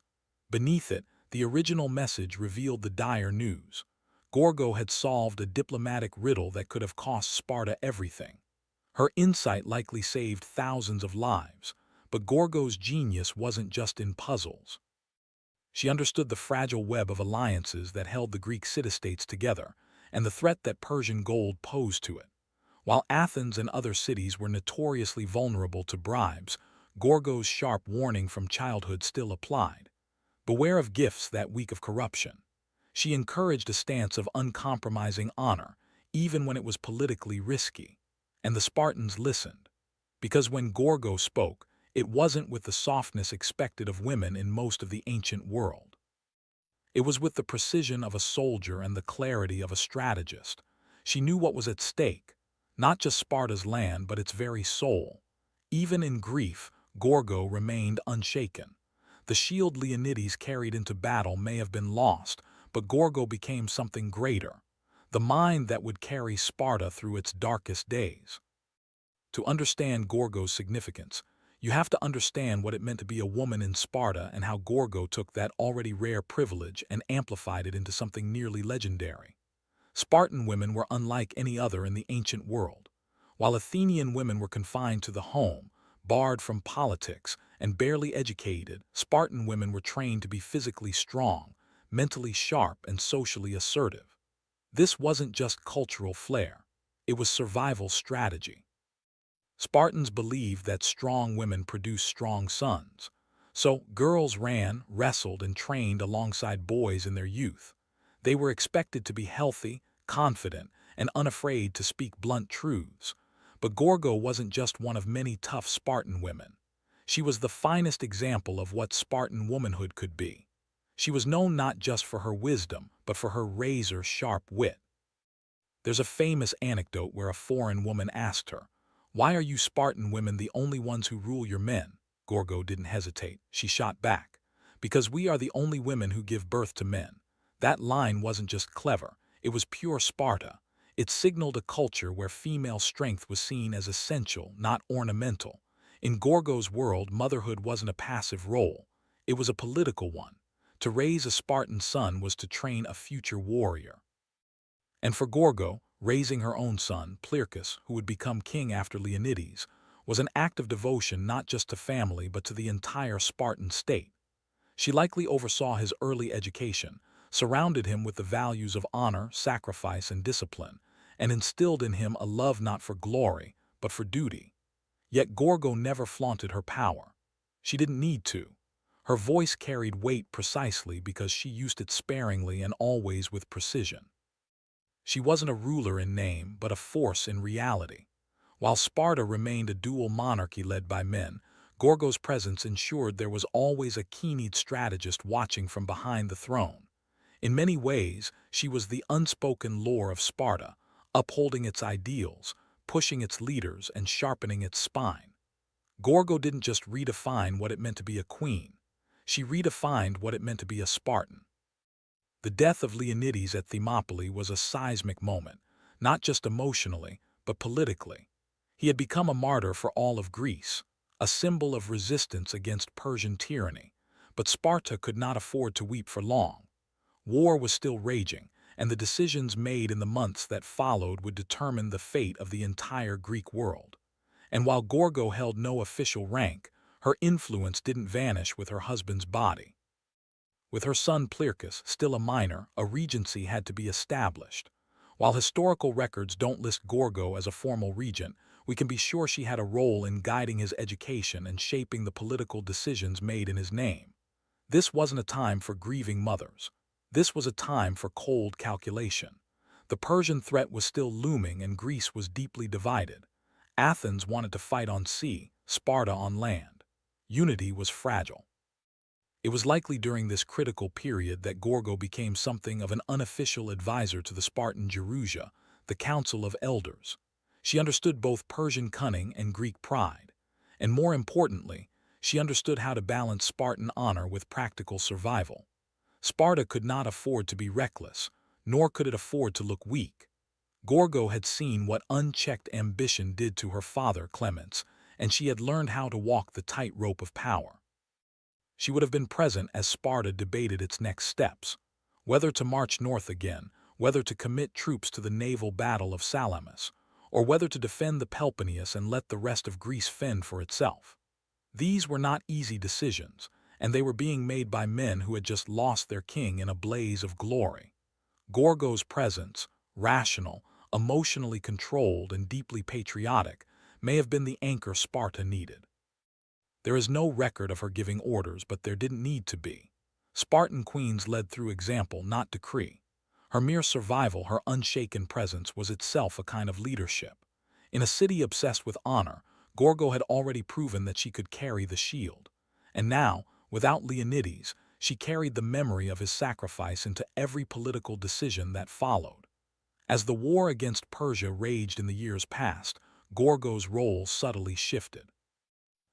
Beneath it, the original message revealed the dire news. Gorgo had solved a diplomatic riddle that could have cost Sparta everything. Her insight likely saved thousands of lives, but Gorgo's genius wasn't just in puzzles. She understood the fragile web of alliances that held the Greek city-states together, and the threat that Persian gold posed to it. While Athens and other cities were notoriously vulnerable to bribes, Gorgo's sharp warning from childhood still applied. Beware of gifts that weak of corruption. She encouraged a stance of uncompromising honor, even when it was politically risky. And the Spartans listened. Because when Gorgo spoke, it wasn't with the softness expected of women in most of the ancient world. It was with the precision of a soldier and the clarity of a strategist. She knew what was at stake, not just Sparta's land but its very soul. Even in grief, Gorgo remained unshaken. The shield Leonidas carried into battle may have been lost, but Gorgo became something greater, the mind that would carry Sparta through its darkest days. To understand Gorgo's significance, you have to understand what it meant to be a woman in Sparta and how Gorgo took that already rare privilege and amplified it into something nearly legendary. Spartan women were unlike any other in the ancient world. While Athenian women were confined to the home, barred from politics, and barely educated, Spartan women were trained to be physically strong, mentally sharp, and socially assertive. This wasn't just cultural flair. It was survival strategy. Spartans believed that strong women produced strong sons. So girls ran, wrestled, and trained alongside boys in their youth. They were expected to be healthy, confident, and unafraid to speak blunt truths. But Gorgo wasn't just one of many tough Spartan women. She was the finest example of what Spartan womanhood could be. She was known not just for her wisdom, but for her razor-sharp wit. There's a famous anecdote where a foreign woman asked her, "Why are you Spartan women the only ones who rule your men?" Gorgo didn't hesitate. She shot back, "Because we are the only women who give birth to men." That line wasn't just clever, it was pure Sparta. It signaled a culture where female strength was seen as essential, not ornamental. In Gorgo's world, motherhood wasn't a passive role. It was a political one. To raise a Spartan son was to train a future warrior. And for Gorgo, raising her own son, Plerchus, who would become king after Leonidas, was an act of devotion not just to family but to the entire Spartan state. She likely oversaw his early education, surrounded him with the values of honor, sacrifice, and discipline, and instilled in him a love not for glory, but for duty. Yet Gorgo never flaunted her power. She didn't need to. Her voice carried weight precisely because she used it sparingly and always with precision. She wasn't a ruler in name, but a force in reality. While Sparta remained a dual monarchy led by men, Gorgo's presence ensured there was always a keen-eyed strategist watching from behind the throne. In many ways, she was the unspoken lore of Sparta, upholding its ideals, pushing its leaders, and sharpening its spine. Gorgo didn't just redefine what it meant to be a queen. She redefined what it meant to be a Spartan. The death of Leonidas at Thermopylae was a seismic moment, not just emotionally, but politically. He had become a martyr for all of Greece, a symbol of resistance against Persian tyranny. But Sparta could not afford to weep for long. War was still raging, and the decisions made in the months that followed would determine the fate of the entire Greek world. And while Gorgo held no official rank, her influence didn't vanish with her husband's body. With her son Plerchus still a minor, a regency had to be established. While historical records don't list Gorgo as a formal regent, we can be sure she had a role in guiding his education and shaping the political decisions made in his name. This wasn't a time for grieving mothers. This was a time for cold calculation. The Persian threat was still looming and Greece was deeply divided. Athens wanted to fight on sea, Sparta on land. Unity was fragile. It was likely during this critical period that Gorgo became something of an unofficial advisor to the Spartan Gerousia, the Council of Elders. She understood both Persian cunning and Greek pride. And more importantly, she understood how to balance Spartan honor with practical survival. Sparta could not afford to be reckless, nor could it afford to look weak. Gorgo had seen what unchecked ambition did to her father, Clemens, and she had learned how to walk the tightrope of power. She would have been present as Sparta debated its next steps, whether to march north again, whether to commit troops to the naval battle of Salamis, or whether to defend the Peloponnese and let the rest of Greece fend for itself. These were not easy decisions, and they were being made by men who had just lost their king in a blaze of glory. Gorgo's presence, rational, emotionally controlled, and deeply patriotic, may have been the anchor Sparta needed. There is no record of her giving orders, but there didn't need to be. Spartan queens led through example, not decree. Her mere survival, her unshaken presence, was itself a kind of leadership. In a city obsessed with honor, Gorgo had already proven that she could carry the shield. And now, without Leonides, she carried the memory of his sacrifice into every political decision that followed. As the war against Persia raged in the years past, Gorgo's role subtly shifted.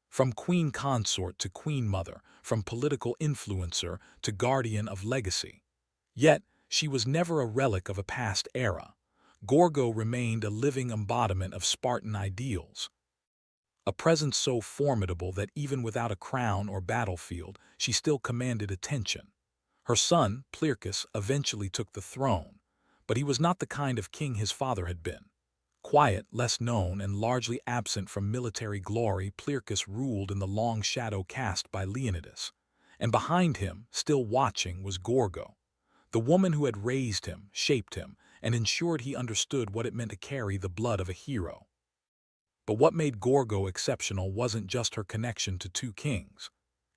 From queen consort to queen mother, from political influencer to guardian of legacy. Yet, she was never a relic of a past era. Gorgo remained a living embodiment of Spartan ideals, a presence so formidable that even without a crown or battlefield, she still commanded attention. Her son, Plerchas, eventually took the throne, but he was not the kind of king his father had been. Quiet, less known, and largely absent from military glory, Plerchas ruled in the long shadow cast by Leonidas. And behind him, still watching, was Gorgo, the woman who had raised him, shaped him, and ensured he understood what it meant to carry the blood of a hero. But what made Gorgo exceptional wasn't just her connection to two kings.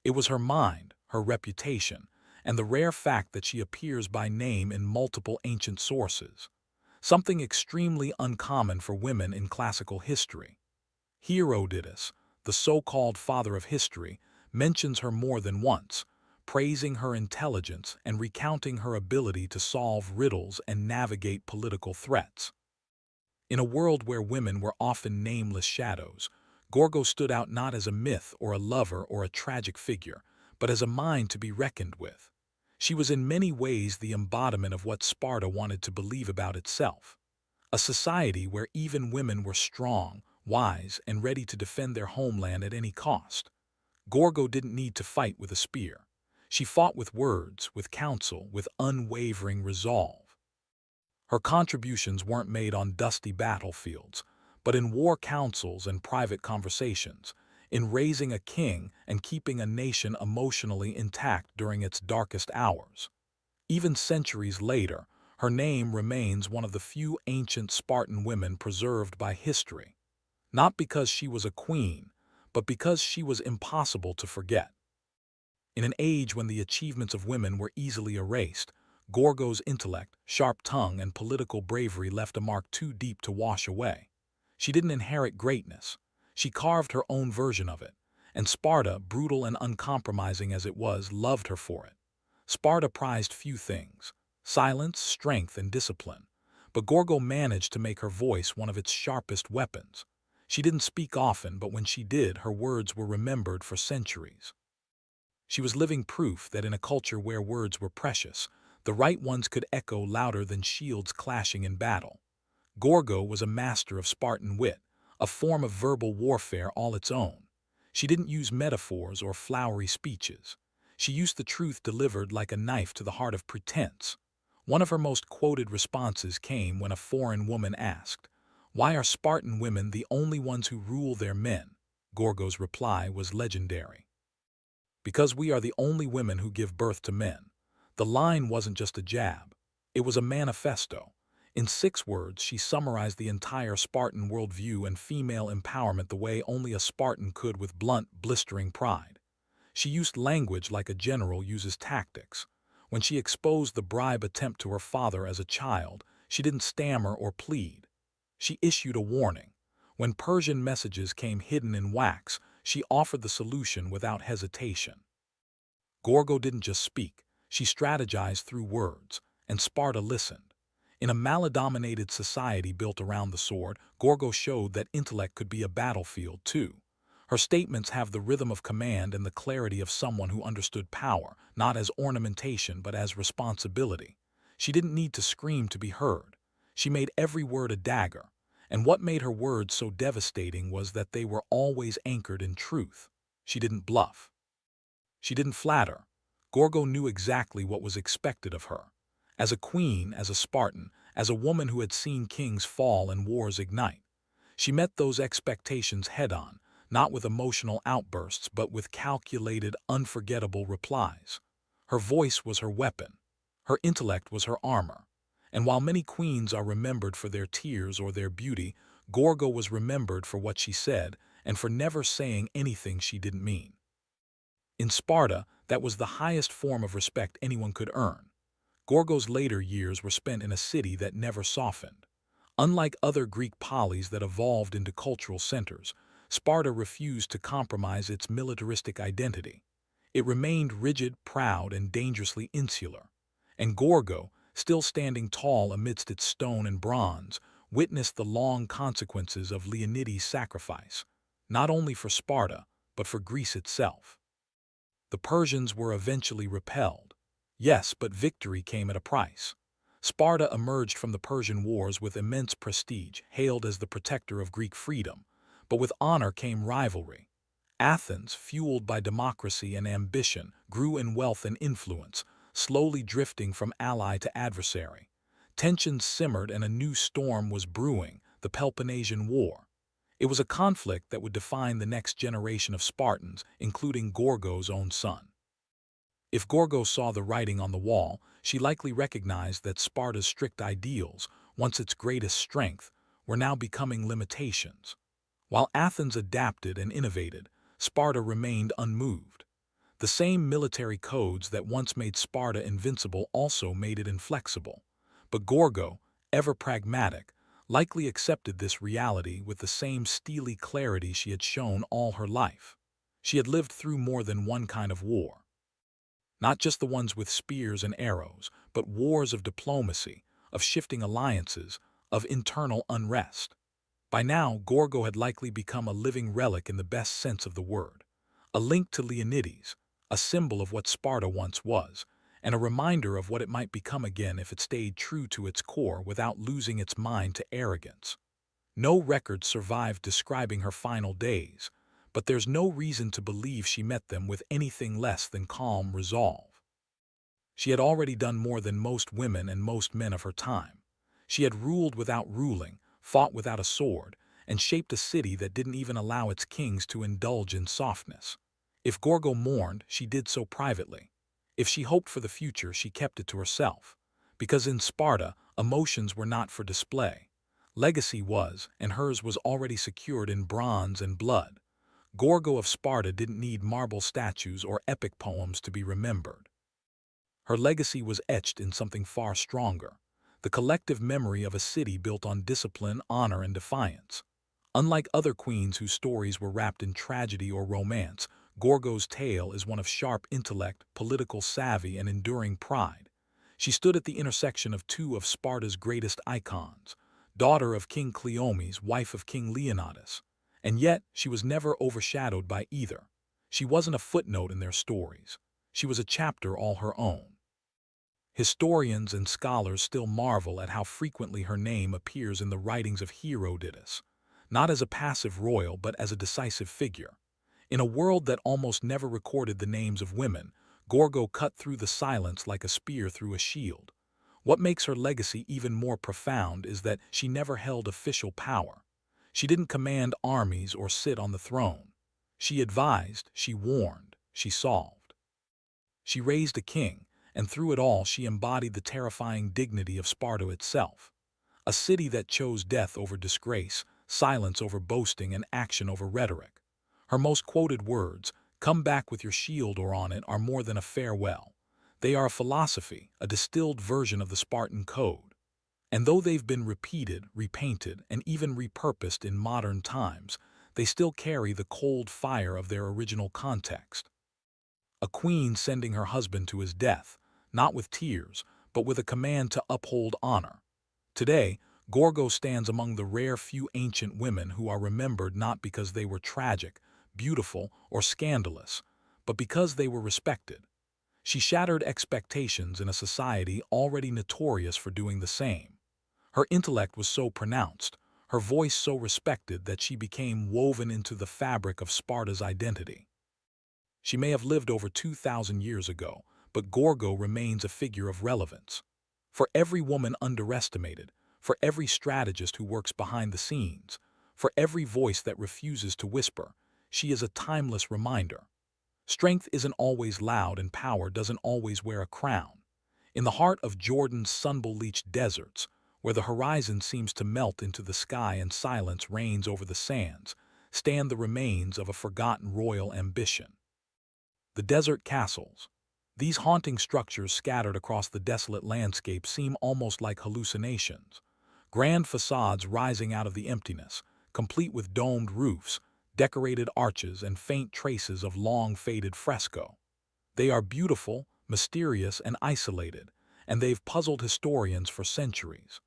It was her mind, her reputation, and the rare fact that she appears by name in multiple ancient sources, something extremely uncommon for women in classical history. Herodotus, the so-called father of history, mentions her more than once, praising her intelligence and recounting her ability to solve riddles and navigate political threats. In a world where women were often nameless shadows, Gorgo stood out not as a myth or a lover or a tragic figure, but as a mind to be reckoned with. She was in many ways the embodiment of what Sparta wanted to believe about itself. A society where even women were strong, wise, and ready to defend their homeland at any cost. Gorgo didn't need to fight with a spear. She fought with words, with counsel, with unwavering resolve. Her contributions weren't made on dusty battlefields, but in war councils and private conversations, in raising a king and keeping a nation emotionally intact during its darkest hours. Even centuries later, her name remains one of the few ancient Spartan women preserved by history, not because she was a queen, but because she was impossible to forget. In an age when the achievements of women were easily erased, Gorgo's intellect, sharp tongue, and political bravery left a mark too deep to wash away. She didn't inherit greatness. She carved her own version of it, and Sparta, brutal and uncompromising as it was, loved her for it. Sparta prized few things: silence, strength, and discipline. But Gorgo managed to make her voice one of its sharpest weapons. She didn't speak often, but when she did, her words were remembered for centuries. She was living proof that in a culture where words were precious, the right ones could echo louder than shields clashing in battle. Gorgo was a master of Spartan wit, a form of verbal warfare all its own. She didn't use metaphors or flowery speeches. She used the truth delivered like a knife to the heart of pretense. One of her most quoted responses came when a foreign woman asked, "Why are Spartan women the only ones who rule their men?" Gorgo's reply was legendary. "Because we are the only women who give birth to men." The line wasn't just a jab. It was a manifesto. In 6 words, she summarized the entire Spartan worldview and female empowerment the way only a Spartan could, with blunt, blistering pride. She used language like a general uses tactics. When she exposed the bribe attempt to her father as a child, she didn't stammer or plead. She issued a warning. When Persian messages came hidden in wax, she offered the solution without hesitation. Gorgo didn't just speak. She strategized through words, and Sparta listened. In a male-dominated society built around the sword, Gorgo showed that intellect could be a battlefield too. Her statements have the rhythm of command and the clarity of someone who understood power, not as ornamentation but as responsibility. She didn't need to scream to be heard. She made every word a dagger, and what made her words so devastating was that they were always anchored in truth. She didn't bluff. She didn't flatter. Gorgo knew exactly what was expected of her. As a queen, as a Spartan, as a woman who had seen kings fall and wars ignite. She met those expectations head-on, not with emotional outbursts but with calculated, unforgettable replies. Her voice was her weapon. Her intellect was her armor. And while many queens are remembered for their tears or their beauty, Gorgo was remembered for what she said and for never saying anything she didn't mean. In Sparta, that was the highest form of respect anyone could earn. Gorgo's later years were spent in a city that never softened. Unlike other Greek polis that evolved into cultural centers, Sparta refused to compromise its militaristic identity. It remained rigid, proud, and dangerously insular. And Gorgo, still standing tall amidst its stone and bronze, witnessed the long consequences of Leonidas' sacrifice, not only for Sparta, but for Greece itself. The Persians were eventually repelled. Yes, but victory came at a price. Sparta emerged from the Persian Wars with immense prestige, hailed as the protector of Greek freedom. But with honor came rivalry. Athens, fueled by democracy and ambition, grew in wealth and influence, slowly drifting from ally to adversary. Tensions simmered and a new storm was brewing, the Peloponnesian War. It was a conflict that would define the next generation of Spartans, including Gorgo's own son. If Gorgo saw the writing on the wall, she likely recognized that Sparta's strict ideals, once its greatest strength, were now becoming limitations. While Athens adapted and innovated, Sparta remained unmoved. The same military codes that once made Sparta invincible also made it inflexible. But Gorgo, ever pragmatic, likely accepted this reality with the same steely clarity she had shown all her life. She had lived through more than one kind of war. Not just the ones with spears and arrows, but wars of diplomacy, of shifting alliances, of internal unrest. By now, Gorgo had likely become a living relic in the best sense of the word, a link to Leonidas, a symbol of what Sparta once was, and a reminder of what it might become again if it stayed true to its core without losing its mind to arrogance. No records survived describing her final days, but there's no reason to believe she met them with anything less than calm resolve. She had already done more than most women and most men of her time. She had ruled without ruling, fought without a sword, and shaped a city that didn't even allow its kings to indulge in softness. If Gorgo mourned, she did so privately. If she hoped for the future, she kept it to herself. Because in Sparta, emotions were not for display. Legacy was, and hers was already secured in bronze and blood. Gorgo of Sparta didn't need marble statues or epic poems to be remembered. Her legacy was etched in something far stronger, the collective memory of a city built on discipline, honor, and defiance. Unlike other queens whose stories were wrapped in tragedy or romance, Gorgo's tale is one of sharp intellect, political savvy, and enduring pride. She stood at the intersection of two of Sparta's greatest icons, daughter of King Cleomenes, wife of King Leonidas. And yet, she was never overshadowed by either. She wasn't a footnote in their stories. She was a chapter all her own. Historians and scholars still marvel at how frequently her name appears in the writings of Herodotus, not as a passive royal but as a decisive figure. In a world that almost never recorded the names of women, Gorgo cut through the silence like a spear through a shield. What makes her legacy even more profound is that she never held official power. She didn't command armies or sit on the throne. She advised, she warned, she solved. She raised a king, and through it all she embodied the terrifying dignity of Sparta itself. A city that chose death over disgrace, silence over boasting, and action over rhetoric. Her most quoted words, "Come back with your shield or on it," are more than a farewell. They are a philosophy, a distilled version of the Spartan code. And though they've been repeated, repainted, and even repurposed in modern times, they still carry the cold fire of their original context. A queen sending her husband to his death, not with tears, but with a command to uphold honor. Today, Gorgo stands among the rare few ancient women who are remembered not because they were tragic, beautiful, or scandalous, but because they were respected. She shattered expectations in a society already notorious for doing the same. Her intellect was so pronounced, her voice so respected that she became woven into the fabric of Sparta's identity. She may have lived over 2,000 years ago, but Gorgo remains a figure of relevance. For every woman underestimated, for every strategist who works behind the scenes, for every voice that refuses to whisper, she is a timeless reminder. Strength isn't always loud and power doesn't always wear a crown. In the heart of Jordan's sun-bleached deserts, where the horizon seems to melt into the sky and silence reigns over the sands, stand the remains of a forgotten royal ambition. The desert castles. These haunting structures scattered across the desolate landscape seem almost like hallucinations. Grand facades rising out of the emptiness, complete with domed roofs, decorated arches, and faint traces of long-faded fresco. They are beautiful, mysterious, and isolated, and they've puzzled historians for centuries.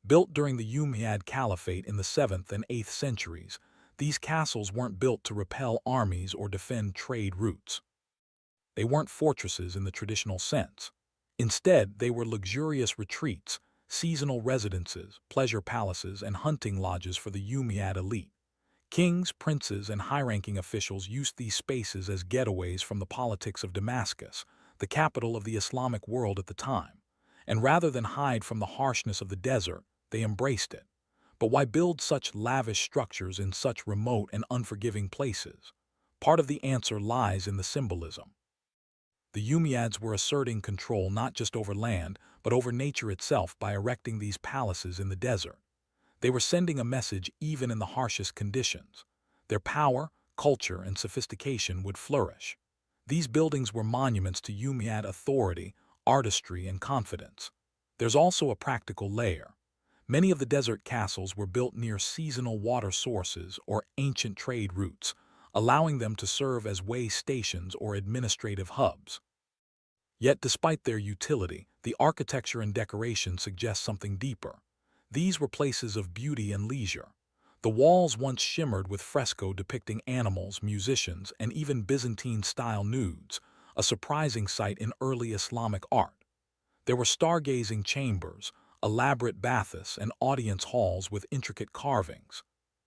Built during the Umayyad Caliphate in the 7th and 8th centuries, these castles weren't built to repel armies or defend trade routes. They weren't fortresses in the traditional sense. Instead, they were luxurious retreats, seasonal residences, pleasure palaces, and hunting lodges for the Umayyad elite. Kings, princes, and high-ranking officials used these spaces as getaways from the politics of Damascus, the capital of the Islamic world at the time. And rather than hide from the harshness of the desert, they embraced it. But why build such lavish structures in such remote and unforgiving places? Part of the answer lies in the symbolism. The Umayyads were asserting control not just over land, but over nature itself by erecting these palaces in the desert. They were sending a message even in the harshest conditions. Their power, culture, and sophistication would flourish. These buildings were monuments to Umayyad authority, artistry, and confidence. There's also a practical layer. Many of the desert castles were built near seasonal water sources or ancient trade routes, allowing them to serve as way stations or administrative hubs. Yet despite their utility, the architecture and decoration suggest something deeper. These were places of beauty and leisure. The walls once shimmered with fresco depicting animals, musicians, and even Byzantine-style nudes, a surprising sight in early Islamic art. There were stargazing chambers, elaborate baths, and audience halls with intricate carvings.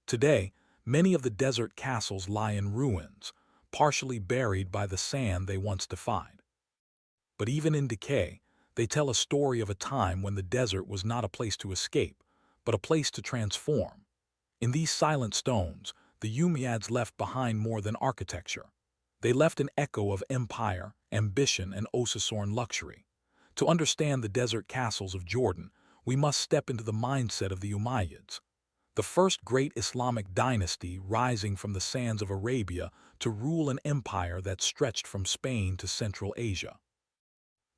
Today, many of the desert castles lie in ruins, partially buried by the sand they once defied. But even in decay, they tell a story of a time when the desert was not a place to escape, but a place to transform. In these silent stones, the Umayyads left behind more than architecture. They left an echo of empire, ambition, and Osasorn luxury. To understand the desert castles of Jordan, we must step into the mindset of the Umayyads, the first great Islamic dynasty rising from the sands of Arabia to rule an empire that stretched from Spain to Central Asia.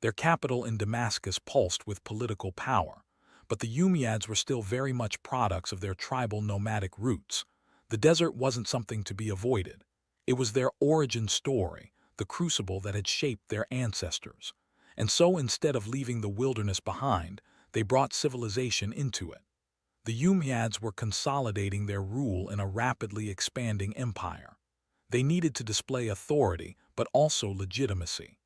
Their capital in Damascus pulsed with political power, but the Umayyads were still very much products of their tribal nomadic roots. The desert wasn't something to be avoided. It was their origin story, the crucible that had shaped their ancestors. And so instead of leaving the wilderness behind, they brought civilization into it. The Umayyads were consolidating their rule in a rapidly expanding empire. They needed to display authority, but also legitimacy.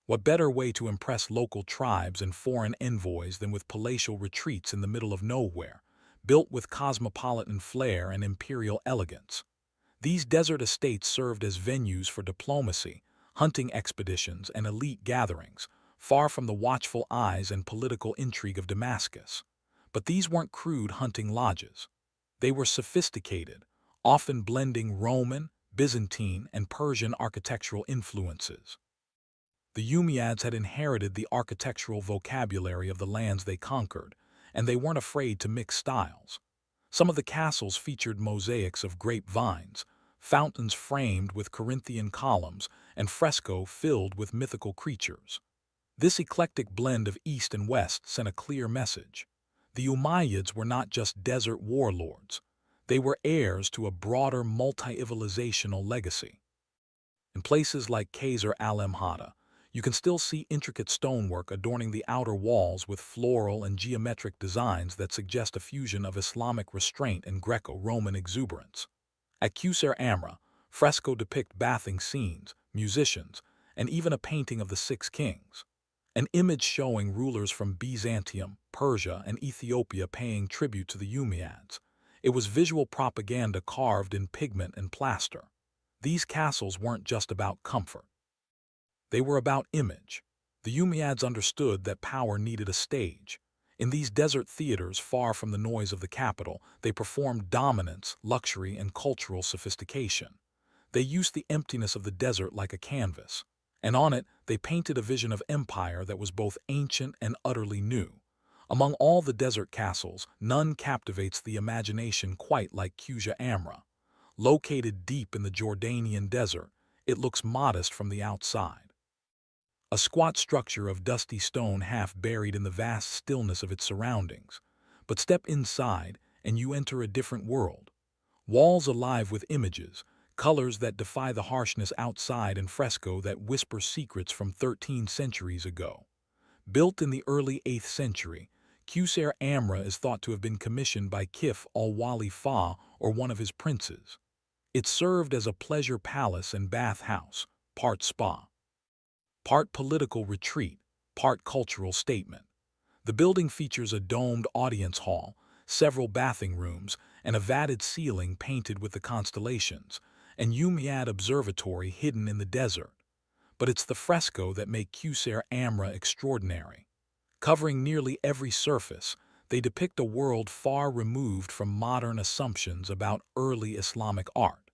What better way to impress local tribes and foreign envoys than with palatial retreats in the middle of nowhere, built with cosmopolitan flair and imperial elegance? These desert estates served as venues for diplomacy, hunting expeditions, and elite gatherings, far from the watchful eyes and political intrigue of Damascus. But these weren't crude hunting lodges. They were sophisticated, often blending Roman, Byzantine, and Persian architectural influences. The Umayyads had inherited the architectural vocabulary of the lands they conquered, and they weren't afraid to mix styles. Some of the castles featured mosaics of grapevines, fountains framed with Corinthian columns, and fresco filled with mythical creatures. This eclectic blend of East and West sent a clear message. The Umayyads were not just desert warlords. They were heirs to a broader multi-civilizational legacy. In places like Qasr al-Emhada, you can still see intricate stonework adorning the outer walls with floral and geometric designs that suggest a fusion of Islamic restraint and Greco-Roman exuberance. At Qusr Amra, fresco depict bathing scenes, musicians, and even a painting of the Six Kings. An image showing rulers from Byzantium, Persia, and Ethiopia paying tribute to the Umayyads. It was visual propaganda carved in pigment and plaster. These castles weren't just about comfort. They were about image. The Umayyads understood that power needed a stage. In these desert theaters far from the noise of the capital, they performed dominance, luxury, and cultural sophistication. They used the emptiness of the desert like a canvas, and on it they painted a vision of empire that was both ancient and utterly new. Among all the desert castles, none captivates the imagination quite like Qusr Amra. Located deep in the Jordanian desert, it looks modest from the outside. A squat structure of dusty stone half buried in the vast stillness of its surroundings. But step inside and you enter a different world. Walls alive with images, colors that defy the harshness outside and fresco that whisper secrets from 13 centuries ago. Built in the early 8th century, Qusr Amra is thought to have been commissioned by Kif al-Wali Fa or one of his princes. It served as a pleasure palace and bath house, part spa, part political retreat, part cultural statement. The building features a domed audience hall, several bathing rooms, and a vatted ceiling painted with the constellations, an Umayyad observatory hidden in the desert. But it's the fresco that make Qusr Amra extraordinary. Covering nearly every surface, they depict a world far removed from modern assumptions about early Islamic art.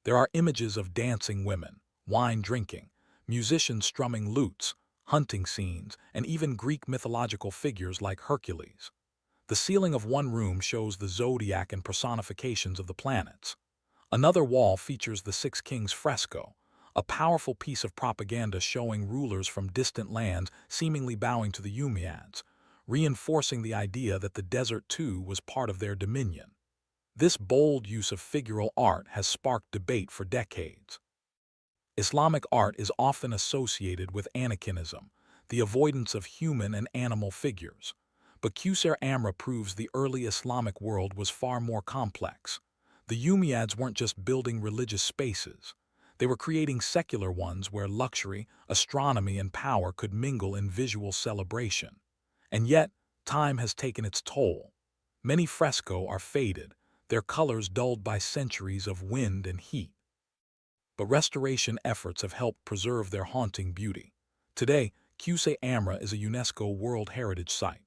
There are images of dancing women, wine drinking, musicians strumming lutes, hunting scenes, and even Greek mythological figures like Hercules. The ceiling of one room shows the zodiac and personifications of the planets. Another wall features the Six Kings fresco, a powerful piece of propaganda showing rulers from distant lands seemingly bowing to the Umayyads, reinforcing the idea that the desert too was part of their dominion. This bold use of figural art has sparked debate for decades. Islamic art is often associated with anichinism, the avoidance of human and animal figures. But Qusr Amra proves the early Islamic world was far more complex. The Umayyads weren't just building religious spaces. They were creating secular ones where luxury, astronomy, and power could mingle in visual celebration. And yet, time has taken its toll. Many fresco are faded, their colors dulled by centuries of wind and heat. But restoration efforts have helped preserve their haunting beauty. Today, Qusr Amra is a UNESCO World Heritage Site,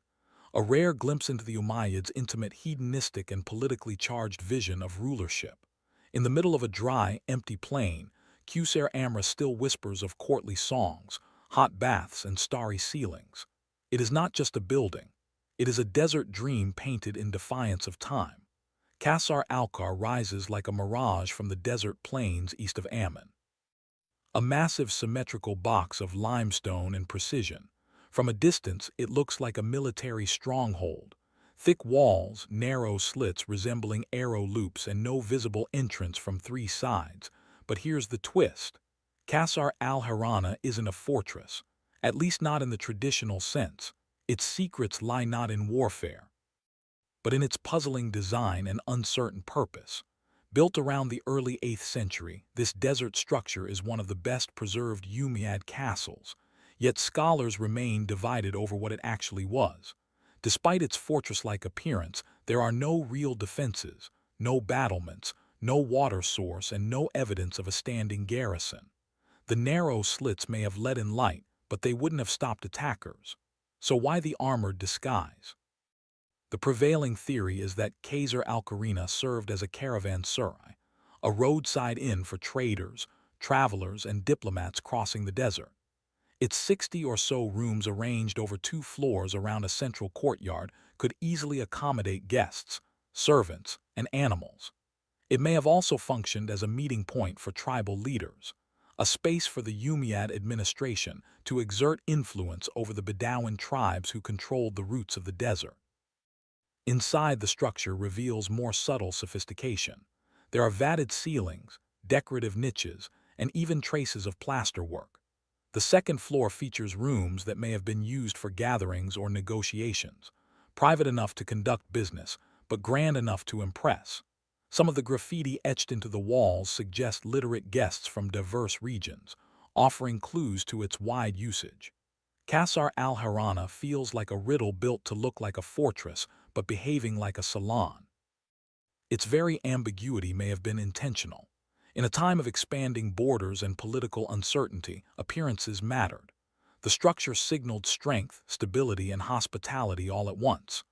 a rare glimpse into the Umayyads' intimate hedonistic and politically charged vision of rulership. In the middle of a dry, empty plain, Qusr Amra still whispers of courtly songs, hot baths, and starry ceilings. It is not just a building. It is a desert dream painted in defiance of time. Qasr al-Kar rises like a mirage from the desert plains east of Amman. A massive symmetrical box of limestone and precision. From a distance, it looks like a military stronghold. Thick walls, narrow slits resembling arrow loops, and no visible entrance from three sides. But here's the twist. Qasr al-Harana isn't a fortress, at least not in the traditional sense. Its secrets lie not in warfare, but in its puzzling design and uncertain purpose. Built around the early 8th century, this desert structure is one of the best preserved Umayyad castles, yet scholars remain divided over what it actually was. Despite its fortress-like appearance, there are no real defenses, no battlements, no water source, and no evidence of a standing garrison. The narrow slits may have let in light, but they wouldn't have stopped attackers. So why the armored disguise? The prevailing theory is that Qasr al-Karina served as a caravanserai, a roadside inn for traders, travelers, and diplomats crossing the desert. Its 60 or so rooms arranged over 2 floors around a central courtyard could easily accommodate guests, servants, and animals. It may have also functioned as a meeting point for tribal leaders, a space for the Umayyad administration to exert influence over the Bedouin tribes who controlled the routes of the desert. Inside, the structure reveals more subtle sophistication. There are vatted ceilings, decorative niches, and even traces of plasterwork. The second floor features rooms that may have been used for gatherings or negotiations, private enough to conduct business, but grand enough to impress. Some of the graffiti etched into the walls suggest literate guests from diverse regions, offering clues to its wide usage. Qasr al-Harana feels like a riddle built to look like a fortress, but behaving like a salon. Its very ambiguity may have been intentional. In a time of expanding borders and political uncertainty, appearances mattered. The structure signaled strength, stability, and hospitality all at once.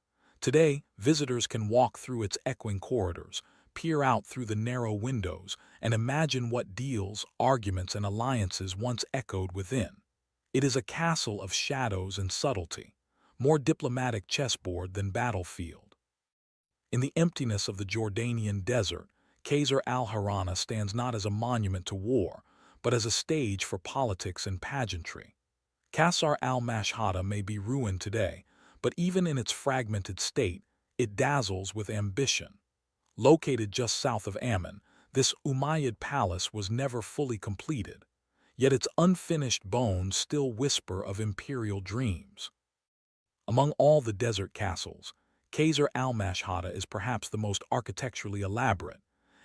Today, visitors can walk through its echoing corridors, peer out through the narrow windows, and imagine what deals, arguments, and alliances once echoed within. It is a castle of shadows and subtlety, more diplomatic chessboard than battlefield. In the emptiness of the Jordanian desert, Qasr al-Harana stands not as a monument to war, but as a stage for politics and pageantry. Qasr al-Mashhada may be ruined today, but even in its fragmented state, it dazzles with ambition. Located just south of Ammon, this Umayyad palace was never fully completed, yet its unfinished bones still whisper of imperial dreams. Among all the desert castles, Qasr al-Mashhada is perhaps the most architecturally elaborate,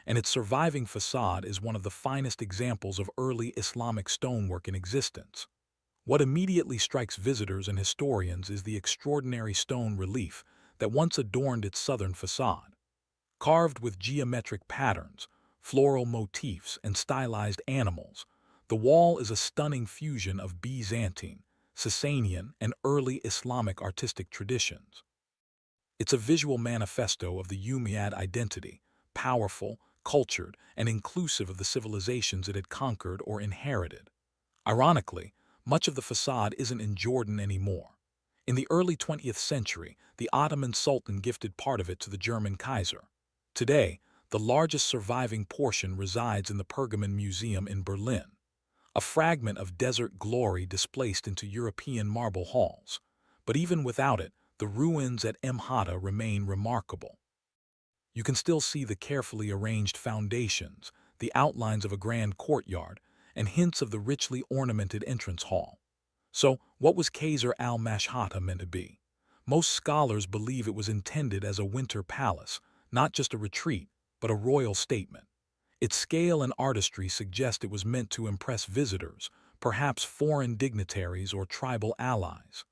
and its surviving facade is one of the finest examples of early Islamic stonework in existence. What immediately strikes visitors and historians is the extraordinary stone relief that once adorned its southern facade. Carved with geometric patterns, floral motifs, and stylized animals, the wall is a stunning fusion of Byzantine, Sasanian, and early Islamic artistic traditions. It's a visual manifesto of the Umayyad identity, powerful, cultured, and inclusive of the civilizations it had conquered or inherited. Ironically, much of the facade isn't in Jordan anymore. In the early 20th century, the Ottoman Sultan gifted part of it to the German Kaiser. Today, the largest surviving portion resides in the Pergamon Museum in Berlin, a fragment of desert glory displaced into European marble halls. But even without it, the ruins at Mhata remain remarkable. You can still see the carefully arranged foundations, the outlines of a grand courtyard, and hints of the richly ornamented entrance hall. So, what was Qasr al-Mashhata meant to be? Most scholars believe it was intended as a winter palace, not just a retreat, but a royal statement. Its scale and artistry suggest it was meant to impress visitors, perhaps foreign dignitaries or tribal allies.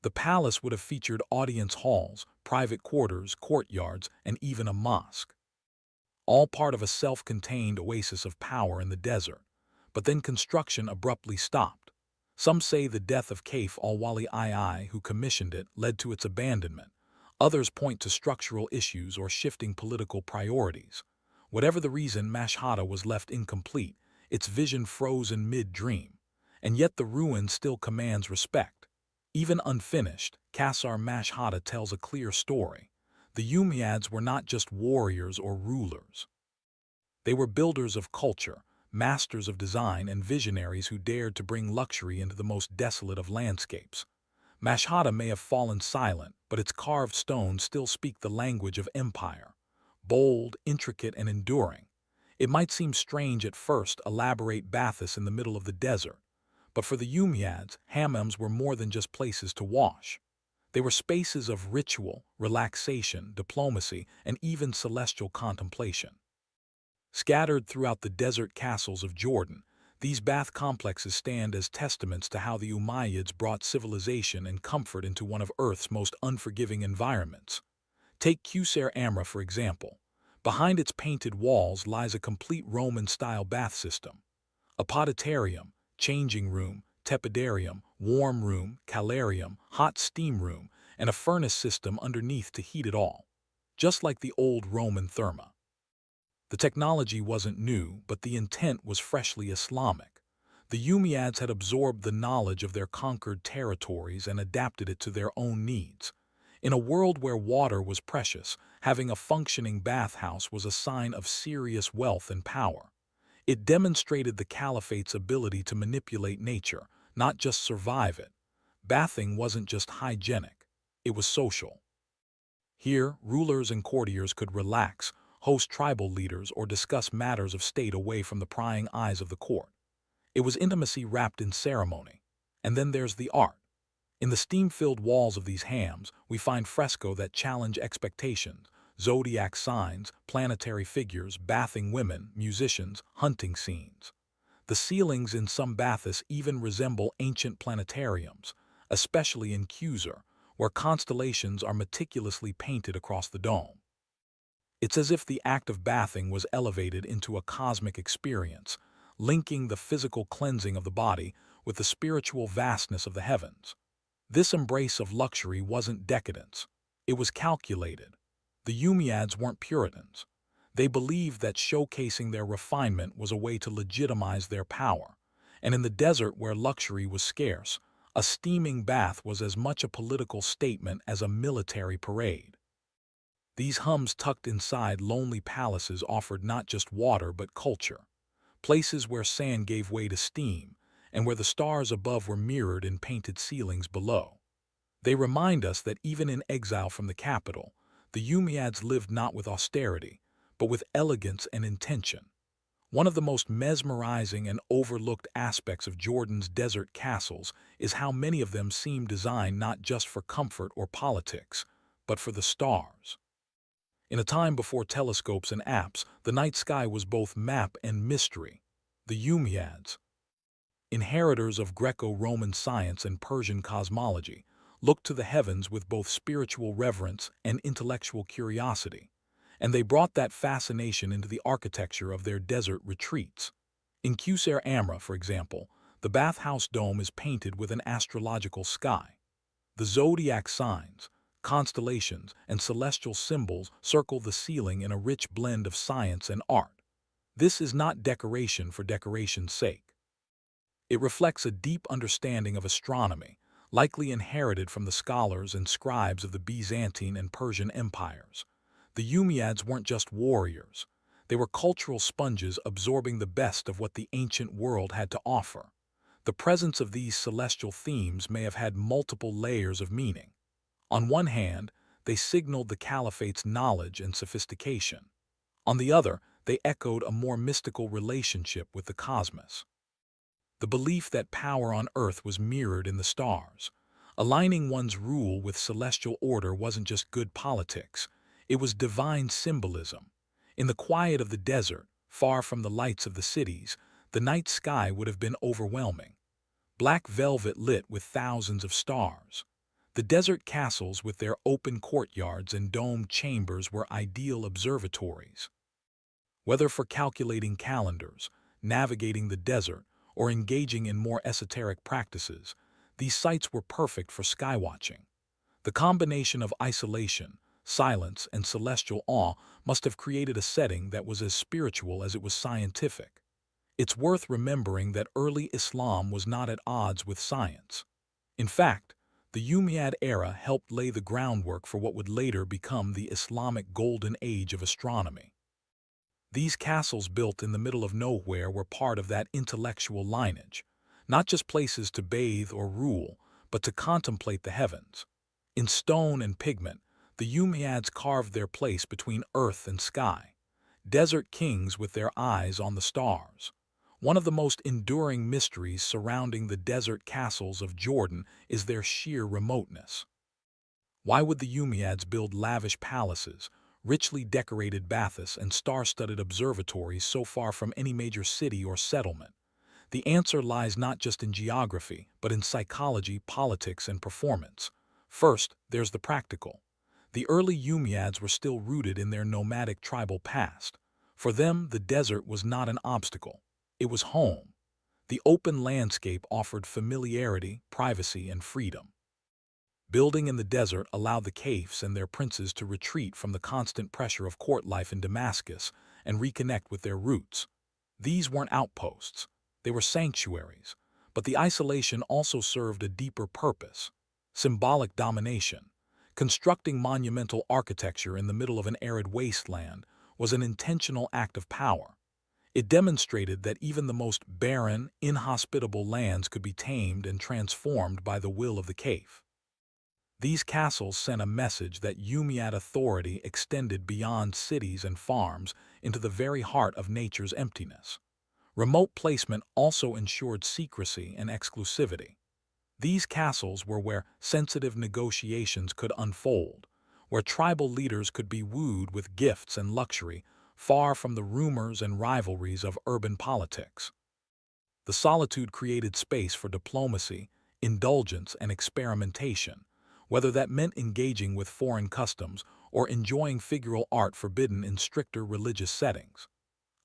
The palace would have featured audience halls, private quarters, courtyards, and even a mosque. All part of a self-contained oasis of power in the desert. But then construction abruptly stopped. Some say the death of Kaif al-Wali II, who commissioned it, led to its abandonment. Others point to structural issues or shifting political priorities. Whatever the reason, Mashhada was left incomplete, its vision frozen mid-dream. And yet the ruin still commands respect. Even unfinished, Qasr Mashhada tells a clear story. The Umayyads were not just warriors or rulers. They were builders of culture, masters of design, and visionaries who dared to bring luxury into the most desolate of landscapes. Mashhada may have fallen silent, but its carved stones still speak the language of empire. Bold, intricate, and enduring. It might seem strange at first, elaborate baths in the middle of the desert. But for the Umayyads, hammams were more than just places to wash. They were spaces of ritual, relaxation, diplomacy, and even celestial contemplation. Scattered throughout the desert castles of Jordan, these bath complexes stand as testaments to how the Umayyads brought civilization and comfort into one of Earth's most unforgiving environments. Take Qusayr Amra, for example. Behind its painted walls lies a complete Roman-style bath system. A poditarium, changing room, tepidarium, warm room, calarium, hot steam room, and a furnace system underneath to heat it all. Just like the old Roman therma. The technology wasn't new, but the intent was freshly Islamic. The Umayyads had absorbed the knowledge of their conquered territories and adapted it to their own needs. In a world where water was precious, having a functioning bathhouse was a sign of serious wealth and power. It demonstrated the caliphate's ability to manipulate nature, not just survive it. Bathing wasn't just hygienic, it was social. Here, rulers and courtiers could relax, host tribal leaders, or discuss matters of state away from the prying eyes of the court. It was intimacy wrapped in ceremony. And then there's the art. In the steam-filled walls of these hammams, we find fresco that challenge expectations, zodiac signs, planetary figures, bathing women, musicians, hunting scenes. The ceilings in some baths even resemble ancient planetariums, especially in Qusayr, where constellations are meticulously painted across the dome. It's as if the act of bathing was elevated into a cosmic experience, linking the physical cleansing of the body with the spiritual vastness of the heavens. This embrace of luxury wasn't decadence. It was calculated. The Umayyads weren't Puritans. They believed that showcasing their refinement was a way to legitimize their power. And in the desert where luxury was scarce, a steaming bath was as much a political statement as a military parade. These hums tucked inside lonely palaces offered not just water but culture, places where sand gave way to steam, and where the stars above were mirrored in painted ceilings below. They remind us that even in exile from the capital, the Umayyads lived not with austerity, but with elegance and intention. One of the most mesmerizing and overlooked aspects of Jordan's desert castles is how many of them seem designed not just for comfort or politics, but for the stars. In a time before telescopes and apps, the night sky was both map and mystery. The Umayyads, inheritors of Greco-Roman science and Persian cosmology, looked to the heavens with both spiritual reverence and intellectual curiosity, and they brought that fascination into the architecture of their desert retreats. In Qusr Amra, for example, the bathhouse dome is painted with an astrological sky. The zodiac signs, constellations, and celestial symbols circle the ceiling in a rich blend of science and art. This is not decoration for decoration's sake. It reflects a deep understanding of astronomy, likely inherited from the scholars and scribes of the Byzantine and Persian empires. The Umayyads weren't just warriors. They were cultural sponges absorbing the best of what the ancient world had to offer. The presence of these celestial themes may have had multiple layers of meaning. On one hand, they signaled the caliphate's knowledge and sophistication. On the other, they echoed a more mystical relationship with the cosmos. The belief that power on earth was mirrored in the stars. Aligning one's rule with celestial order wasn't just good politics, it was divine symbolism. In the quiet of the desert, far from the lights of the cities, the night sky would have been overwhelming. Black velvet lit with thousands of stars. The desert castles with their open courtyards and domed chambers were ideal observatories. Whether for calculating calendars, navigating the desert, or engaging in more esoteric practices, these sites were perfect for skywatching. The combination of isolation, silence, and celestial awe must have created a setting that was as spiritual as it was scientific. It's worth remembering that early Islam was not at odds with science. In fact, the Umayyad era helped lay the groundwork for what would later become the Islamic golden age of astronomy. These castles built in the middle of nowhere were part of that intellectual lineage, not just places to bathe or rule, but to contemplate the heavens. In stone and pigment, the Umayyads carved their place between earth and sky, desert kings with their eyes on the stars. One of the most enduring mysteries surrounding the desert castles of Jordan is their sheer remoteness. Why would the Umayyads build lavish palaces, richly decorated baths, and star-studded observatories so far from any major city or settlement? The answer lies not just in geography, but in psychology, politics, and performance. First, there's the practical. The early Umayyads were still rooted in their nomadic tribal past. For them, the desert was not an obstacle. It was home. The open landscape offered familiarity, privacy, and freedom. Building in the desert allowed the caliphs and their princes to retreat from the constant pressure of court life in Damascus and reconnect with their roots. These weren't outposts. They were sanctuaries. But the isolation also served a deeper purpose: symbolic domination. Constructing monumental architecture in the middle of an arid wasteland was an intentional act of power. It demonstrated that even the most barren, inhospitable lands could be tamed and transformed by the will of the caliph. These castles sent a message that Umayyad authority extended beyond cities and farms into the very heart of nature's emptiness. Remote placement also ensured secrecy and exclusivity. These castles were where sensitive negotiations could unfold, where tribal leaders could be wooed with gifts and luxury, far from the rumors and rivalries of urban politics. The solitude created space for diplomacy, indulgence, and experimentation, whether that meant engaging with foreign customs or enjoying figural art forbidden in stricter religious settings.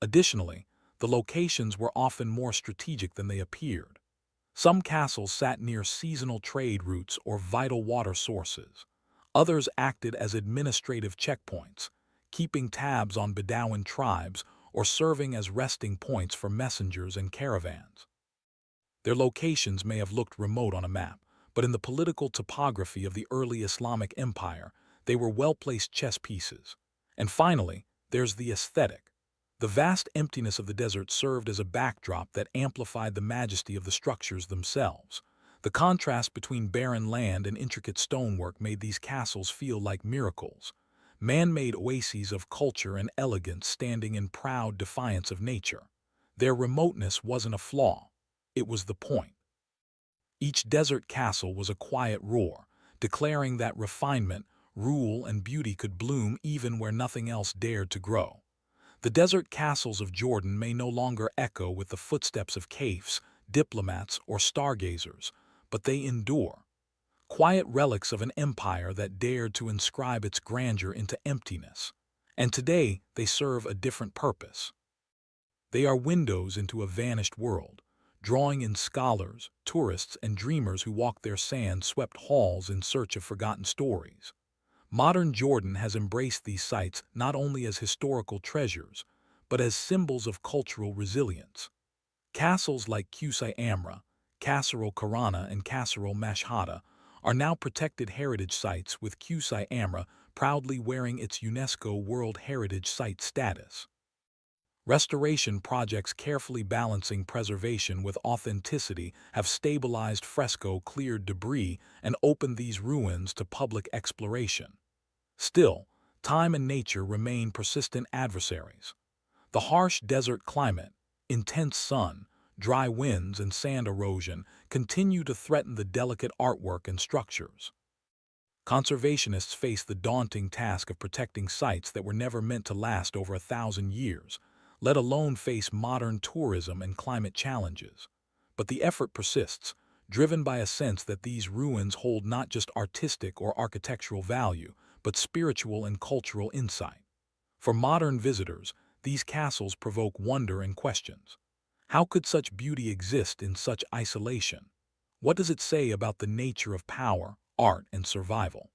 Additionally, the locations were often more strategic than they appeared. Some castles sat near seasonal trade routes or vital water sources. Others acted as administrative checkpoints, keeping tabs on Bedouin tribes or serving as resting points for messengers and caravans. Their locations may have looked remote on a map, but in the political topography of the early Islamic empire, they were well-placed chess pieces. And finally, there's the aesthetic. The vast emptiness of the desert served as a backdrop that amplified the majesty of the structures themselves. The contrast between barren land and intricate stonework made these castles feel like miracles. man-made oases of culture and elegance standing in proud defiance of nature. Their remoteness wasn't a flaw, it was the point. Each desert castle was a quiet roar, declaring that refinement, rule, and beauty could bloom even where nothing else dared to grow. The desert castles of Jordan may no longer echo with the footsteps of caifs, diplomats, or stargazers, but they endure, quiet relics of an empire that dared to inscribe its grandeur into emptiness. And today they serve a different purpose. They are windows into a vanished world, drawing in scholars, tourists, and dreamers who walk their sand-swept halls in search of forgotten stories. Modern Jordan has embraced these sites not only as historical treasures, but as symbols of cultural resilience. Castles like Qusay Amra, Kasr Karana, and Kasr Mashhada are now protected heritage sites, with Qusay Amra proudly wearing its UNESCO World Heritage Site status. Restoration projects carefully balancing preservation with authenticity have stabilized fresco-cleared debris and opened these ruins to public exploration. Still, time and nature remain persistent adversaries. The harsh desert climate, intense sun, dry winds, and sand erosion continue to threaten the delicate artwork and structures. Conservationists face the daunting task of protecting sites that were never meant to last over 1,000 years, let alone face modern tourism and climate challenges. But the effort persists, driven by a sense that these ruins hold not just artistic or architectural value, but spiritual and cultural insight. For modern visitors, these castles provoke wonder and questions. How could such beauty exist in such isolation? What does it say about the nature of power, art, and survival?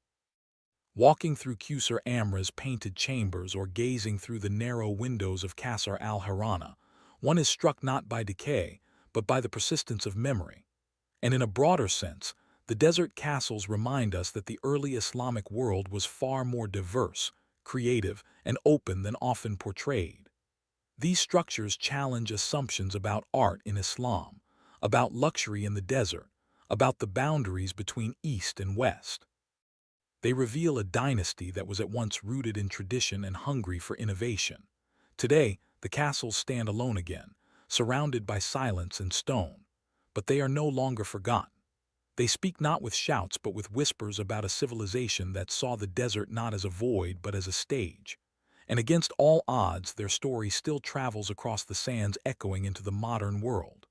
Walking through Qusr Amra's painted chambers or gazing through the narrow windows of Kasr al-Harana, one is struck not by decay, but by the persistence of memory. And in a broader sense, the desert castles remind us that the early Islamic world was far more diverse, creative, and open than often portrayed. These structures challenge assumptions about art in Islam, about luxury in the desert, about the boundaries between East and West. They reveal a dynasty that was at once rooted in tradition and hungry for innovation. Today, the castles stand alone again, surrounded by silence and stone. But they are no longer forgotten. They speak not with shouts but with whispers about a civilization that saw the desert not as a void but as a stage. And against all odds, their story still travels across the sands, echoing into the modern world.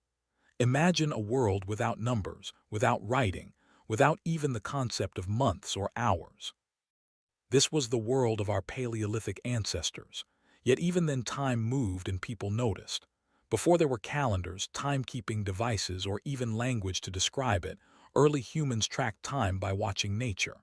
Imagine a world without numbers, without writing, without even the concept of months or hours. This was the world of our Paleolithic ancestors, yet even then time moved and people noticed. Before there were calendars, timekeeping devices, or even language to describe it, early humans tracked time by watching nature.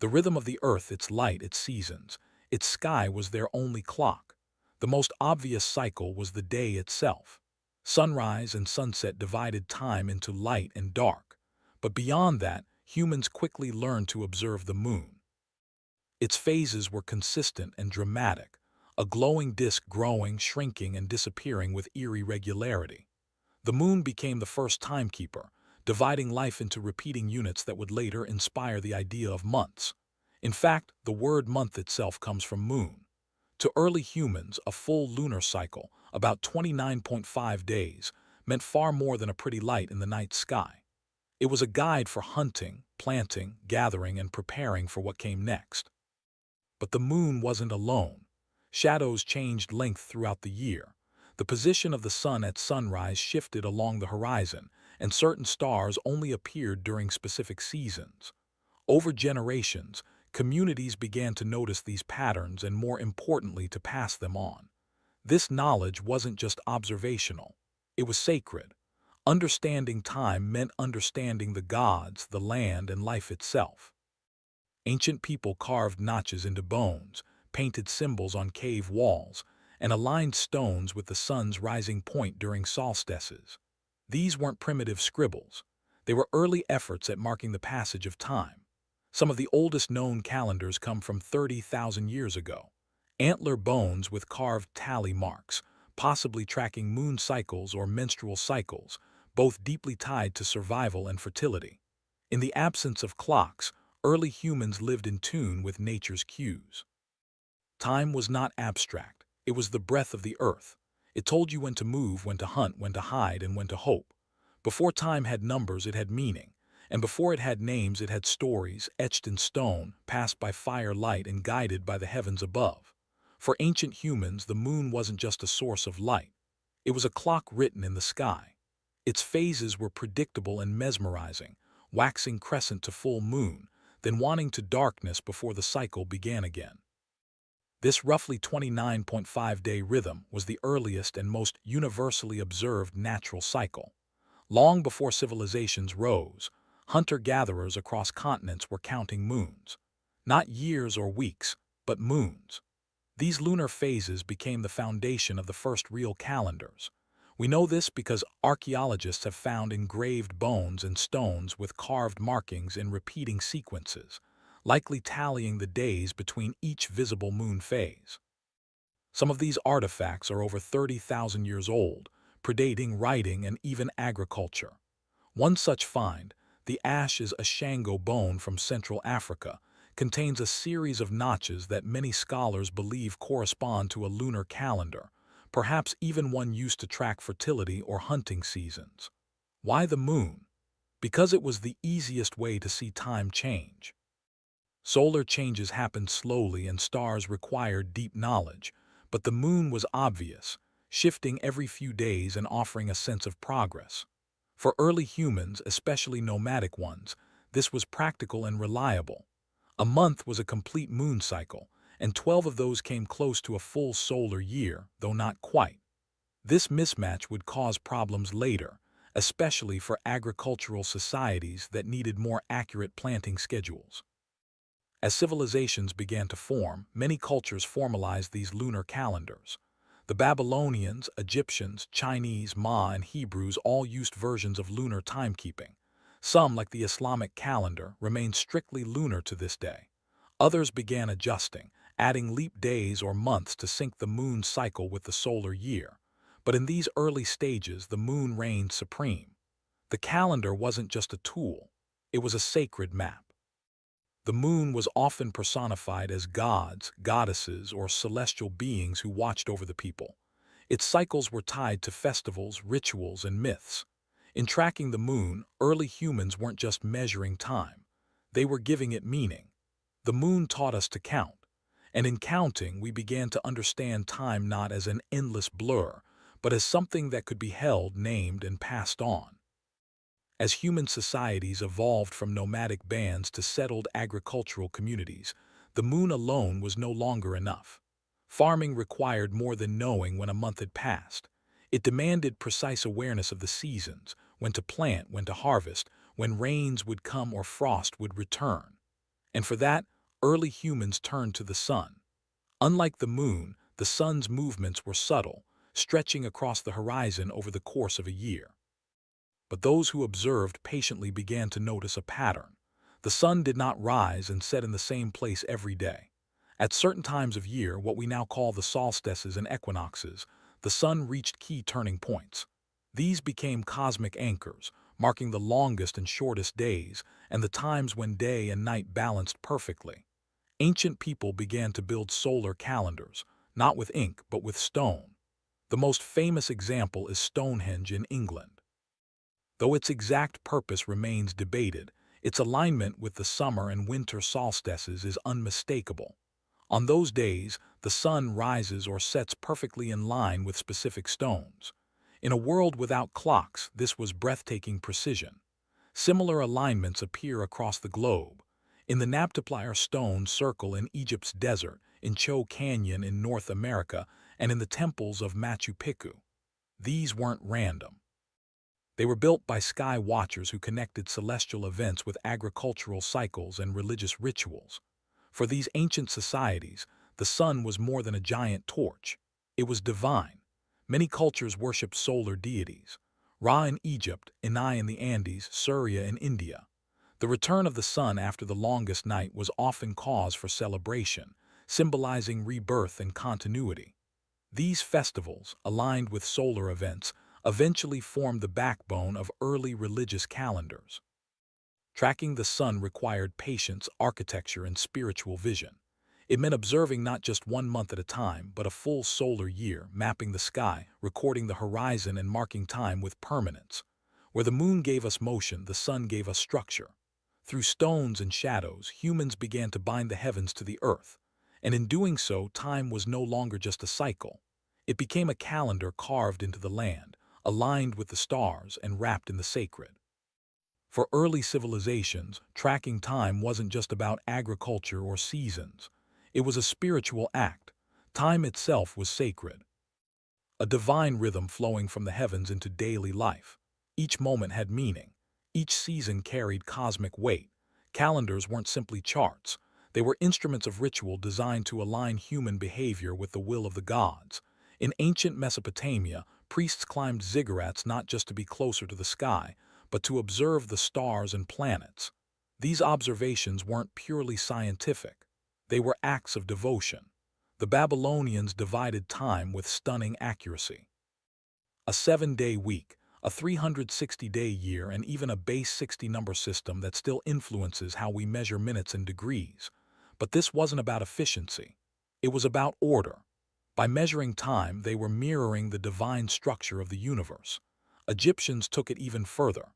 The rhythm of the earth, its light, its seasons, its sky was their only clock. The most obvious cycle was the day itself. Sunrise and sunset divided time into light and dark. But beyond that, humans quickly learned to observe the moon. Its phases were consistent and dramatic, a glowing disk growing, shrinking, and disappearing with eerie regularity. The moon became the first timekeeper, dividing life into repeating units that would later inspire the idea of months. In fact, the word month itself comes from moon. To early humans, a full lunar cycle, about 29.5 days, meant far more than a pretty light in the night sky. It was a guide for hunting, planting, gathering, and preparing for what came next. But the moon wasn't alone. Shadows changed length throughout the year. The position of the sun at sunrise shifted along the horizon, and certain stars only appeared during specific seasons. Over generations, communities began to notice these patterns and, more importantly, to pass them on. This knowledge wasn't just observational. It was sacred. Understanding time meant understanding the gods, the land, and life itself. Ancient people carved notches into bones, painted symbols on cave walls, and aligned stones with the sun's rising point during solstices. These weren't primitive scribbles. They were early efforts at marking the passage of time. Some of the oldest known calendars come from 30,000 years ago. Antler bones with carved tally marks, possibly tracking moon cycles or menstrual cycles, both deeply tied to survival and fertility. In the absence of clocks, early humans lived in tune with nature's cues. Time was not abstract. It was the breath of the earth. It told you when to move, when to hunt, when to hide, and when to hope. Before time had numbers, it had meaning. And before it had names, it had stories, etched in stone, passed by fire, light, and guided by the heavens above. For ancient humans, the moon wasn't just a source of light. It was a clock written in the sky. Its phases were predictable and mesmerizing, waxing crescent to full moon, then waning to darkness before the cycle began again. This roughly 29.5-day rhythm was the earliest and most universally observed natural cycle. Long before civilizations rose, hunter-gatherers across continents were counting moons. Not years or weeks, but moons. These lunar phases became the foundation of the first real calendars. We know this because archaeologists have found engraved bones and stones with carved markings in repeating sequences, likely tallying the days between each visible moon phase. Some of these artifacts are over 30,000 years old, predating writing and even agriculture. One such find, the Ashes Ashango bone from Central Africa, contains a series of notches that many scholars believe correspond to a lunar calendar, perhaps even one used to track fertility or hunting seasons. Why the moon? Because it was the easiest way to see time change. Solar changes happened slowly and stars required deep knowledge, but the moon was obvious, shifting every few days and offering a sense of progress. For early humans, especially nomadic ones, this was practical and reliable. A month was a complete moon cycle, and 12 of those came close to a full solar year, though not quite. This mismatch would cause problems later, especially for agricultural societies that needed more accurate planting schedules. As civilizations began to form, many cultures formalized these lunar calendars. The Babylonians, Egyptians, Chinese, Ma, and Hebrews all used versions of lunar timekeeping. Some, like the Islamic calendar, remain strictly lunar to this day. Others began adjusting, adding leap days or months to sync the moon's cycle with the solar year. But in these early stages, the moon reigned supreme. The calendar wasn't just a tool, it was a sacred map. The moon was often personified as gods, goddesses, or celestial beings who watched over the people. Its cycles were tied to festivals, rituals, and myths. In tracking the moon, early humans weren't just measuring time. They were giving it meaning. The moon taught us to count, and in counting we began to understand time not as an endless blur, but as something that could be held, named, and passed on. As human societies evolved from nomadic bands to settled agricultural communities, the moon alone was no longer enough. Farming required more than knowing when a month had passed. It demanded precise awareness of the seasons, when to plant, when to harvest, when rains would come or frost would return. And for that, early humans turned to the sun. Unlike the moon, the sun's movements were subtle, stretching across the horizon over the course of a year. But those who observed patiently began to notice a pattern. The sun did not rise and set in the same place every day. At certain times of year, what we now call the solstices and equinoxes, the sun reached key turning points. These became cosmic anchors, marking the longest and shortest days, and the times when day and night balanced perfectly. Ancient people began to build solar calendars, not with ink but with stone. The most famous example is Stonehenge in England. Though its exact purpose remains debated, its alignment with the summer and winter solstices is unmistakable. On those days, the sun rises or sets perfectly in line with specific stones. In a world without clocks, this was breathtaking precision. Similar alignments appear across the globe. In the Nabtaplier Stone Circle in Egypt's desert, in Cho Canyon in North America, and in the temples of Machu Picchu. These weren't random. They were built by sky watchers who connected celestial events with agricultural cycles and religious rituals. For these ancient societies, the sun was more than a giant torch. It was divine. Many cultures worshipped solar deities. Ra in Egypt, Enai in the Andes, Surya in India. The return of the sun after the longest night was often cause for celebration, symbolizing rebirth and continuity. These festivals, aligned with solar events, eventually formed the backbone of early religious calendars. Tracking the sun required patience, architecture, and spiritual vision. It meant observing not just one month at a time, but a full solar year, mapping the sky, recording the horizon, and marking time with permanence. Where the moon gave us motion, the sun gave us structure. Through stones and shadows, humans began to bind the heavens to the earth. And in doing so, time was no longer just a cycle. It became a calendar carved into the land, aligned with the stars and wrapped in the sacred. For early civilizations, tracking time wasn't just about agriculture or seasons. It was a spiritual act. Time itself was sacred, a divine rhythm flowing from the heavens into daily life. Each moment had meaning. Each season carried cosmic weight. Calendars weren't simply charts. They were instruments of ritual designed to align human behavior with the will of the gods. In ancient Mesopotamia, priests climbed ziggurats not just to be closer to the sky, but to observe the stars and planets. These observations weren't purely scientific. They were acts of devotion. The Babylonians divided time with stunning accuracy. A 7-day week, a 360-day year, and even a base 60 number system that still influences how we measure minutes and degrees. But this wasn't about efficiency. It was about order. By measuring time, they were mirroring the divine structure of the universe. Egyptians took it even further.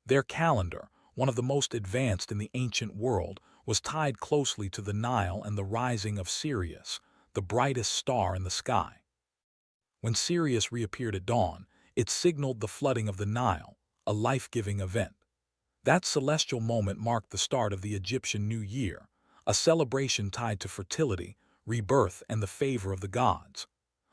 Their calendar, one of the most advanced in the ancient world, was tied closely to the Nile and the rising of Sirius, the brightest star in the sky. When Sirius reappeared at dawn, it signaled the flooding of the Nile, a life-giving event. That celestial moment marked the start of the Egyptian New Year, a celebration tied to fertility, rebirth, and the favor of the gods.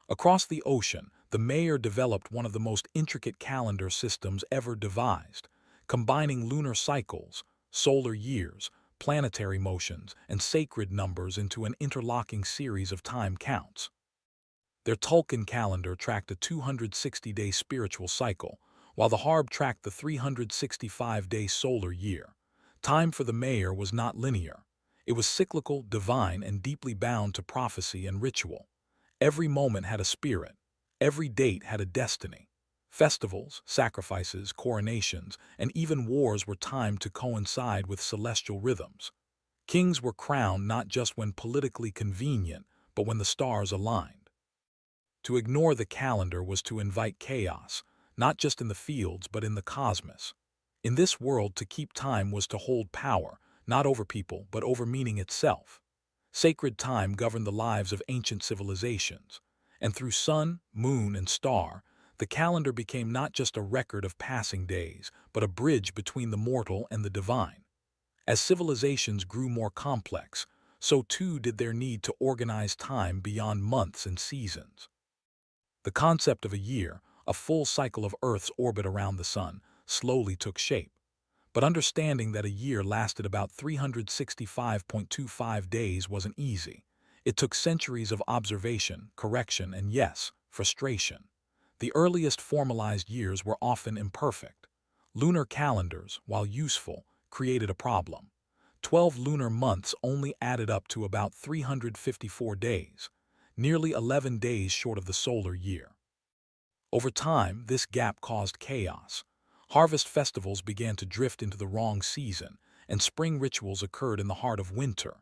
Across the ocean, the Mayer developed one of the most intricate calendar systems ever devised, combining lunar cycles, solar years, planetary motions, and sacred numbers into an interlocking series of time counts. Their Tulkan calendar tracked a 260-day spiritual cycle, while the Harb tracked the 365-day solar year. Time for the Mayer was not linear. It was cyclical, divine, and deeply bound to prophecy and ritual. Every moment had a spirit. Every date had a destiny. Festivals, sacrifices, coronations, and even wars were timed to coincide with celestial rhythms. Kings were crowned not just when politically convenient, but when the stars aligned. To ignore the calendar was to invite chaos, not just in the fields but in the cosmos. In this world, to keep time was to hold power, not over people but over meaning itself. Sacred time governed the lives of ancient civilizations, and through sun, moon, and star, the calendar became not just a record of passing days, but a bridge between the mortal and the divine. As civilizations grew more complex, so too did their need to organize time beyond months and seasons. The concept of a year, a full cycle of Earth's orbit around the sun, slowly took shape. But understanding that a year lasted about 365.25 days wasn't easy. It took centuries of observation, correction, and yes, frustration. The earliest formalized years were often imperfect. Lunar calendars, while useful, created a problem. 12 lunar months only added up to about 354 days, nearly 11 days short of the solar year. Over time, this gap caused chaos. Harvest festivals began to drift into the wrong season, and spring rituals occurred in the heart of winter.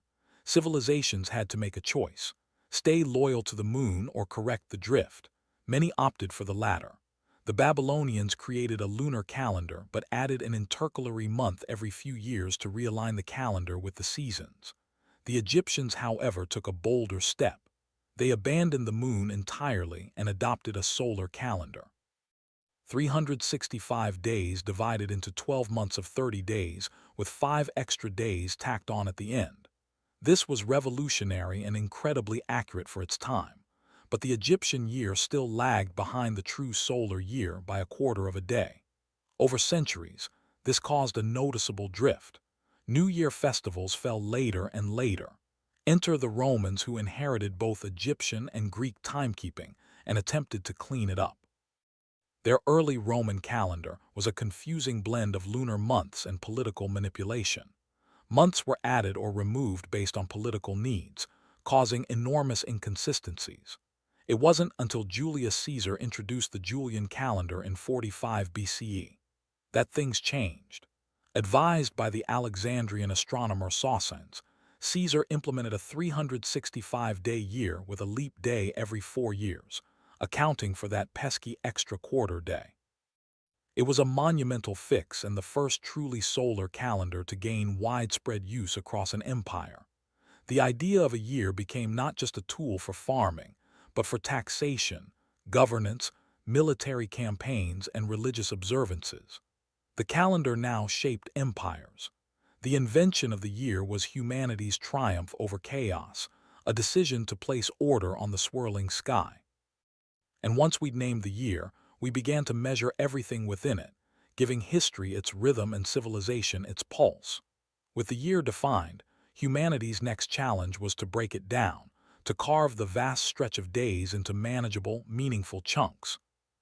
Civilizations had to make a choice: stay loyal to the moon or correct the drift. Many opted for the latter. The Babylonians created a lunar calendar but added an intercalary month every few years to realign the calendar with the seasons. The Egyptians, however, took a bolder step. They abandoned the moon entirely and adopted a solar calendar. 365 days divided into 12 months of 30 days, with 5 extra days tacked on at the end. This was revolutionary and incredibly accurate for its time. But the Egyptian year still lagged behind the true solar year by a quarter of a day. Over centuries, this caused a noticeable drift. New Year festivals fell later and later. Enter the Romans, who inherited both Egyptian and Greek timekeeping and attempted to clean it up. Their early Roman calendar was a confusing blend of lunar months and political manipulation. Months were added or removed based on political needs, causing enormous inconsistencies. It wasn't until Julius Caesar introduced the Julian calendar in 45 BCE that things changed. Advised by the Alexandrian astronomer Socinus, Caesar implemented a 365-day year with a leap day every 4 years, accounting for that pesky extra quarter day. It was a monumental fix and the first truly solar calendar to gain widespread use across an empire. The idea of a year became not just a tool for farming, but for taxation, governance, military campaigns, and religious observances. The calendar now shaped empires. The invention of the year was humanity's triumph over chaos, a decision to place order on the swirling sky. And once we'd named the year, we began to measure everything within it, giving history its rhythm and civilization its pulse. With the year defined, humanity's next challenge was to break it down, to carve the vast stretch of days into manageable, meaningful chunks.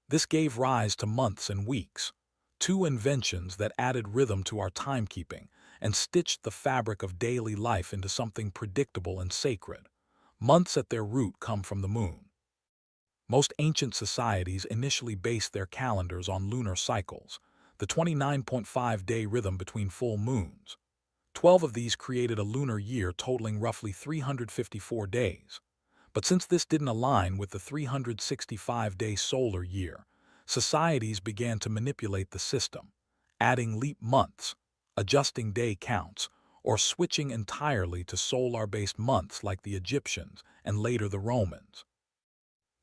This gave rise to months and weeks, two inventions that added rhythm to our timekeeping and stitched the fabric of daily life into something predictable and sacred. Months at their root come from the moon. Most ancient societies initially based their calendars on lunar cycles, the 29.5-day rhythm between full moons. 12 of these created a lunar year totaling roughly 354 days. But since this didn't align with the 365-day solar year, societies began to manipulate the system, adding leap months, adjusting day counts, or switching entirely to solar-based months like the Egyptians and later the Romans.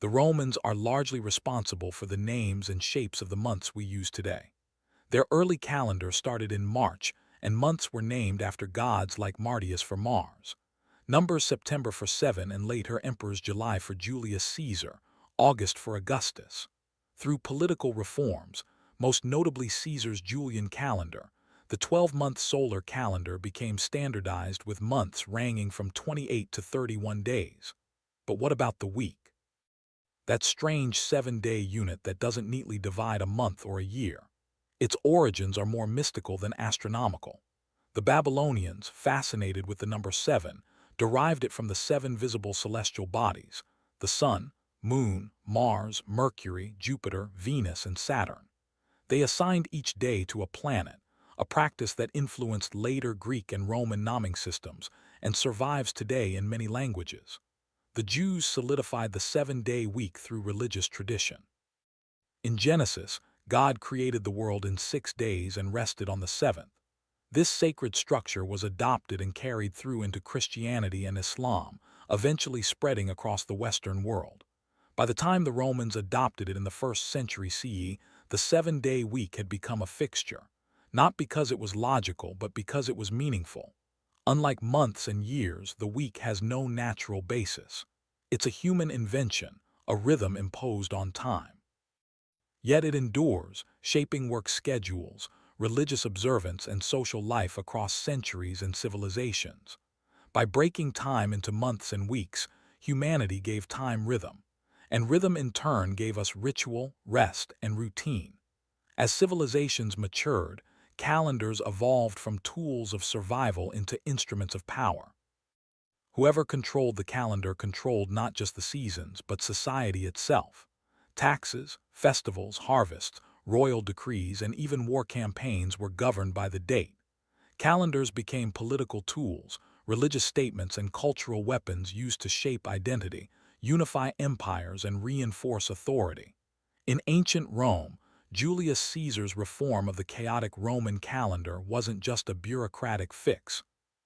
The Romans are largely responsible for the names and shapes of the months we use today. Their early calendar started in March, and months were named after gods like Martius for Mars, Numbers September for 7 and later emperors July for Julius Caesar, August for Augustus. Through political reforms, most notably Caesar's Julian calendar, the 12-month solar calendar became standardized with months ranging from 28 to 31 days. But what about the week? That strange 7-day unit that doesn't neatly divide a month or a year. Its origins are more mystical than astronomical. The Babylonians, fascinated with the number 7, derived it from the 7 visible celestial bodies: the Sun, Moon, Mars, Mercury, Jupiter, Venus, and Saturn. They assigned each day to a planet, a practice that influenced later Greek and Roman naming systems and survives today in many languages. The Jews solidified the 7-day week through religious tradition. In Genesis, God created the world in 6 days and rested on the 7th. This sacred structure was adopted and carried through into Christianity and Islam, eventually spreading across the Western world. By the time the Romans adopted it in the 1st century CE, the 7-day week had become a fixture, not because it was logical, but because it was meaningful. Unlike months and years, the week has no natural basis. It's a human invention, a rhythm imposed on time. Yet it endures, shaping work schedules, religious observance, and social life across centuries and civilizations. By breaking time into months and weeks, humanity gave time rhythm, and rhythm in turn gave us ritual, rest, and routine. As civilizations matured, calendars evolved from tools of survival into instruments of power. Whoever controlled the calendar controlled not just the seasons, but society itself. Taxes, festivals, harvests, royal decrees, and even war campaigns were governed by the date. Calendars became political tools, religious statements, and cultural weapons used to shape identity, unify empires, and reinforce authority. In ancient Rome, Julius Caesar's reform of the chaotic Roman calendar wasn't just a bureaucratic fix.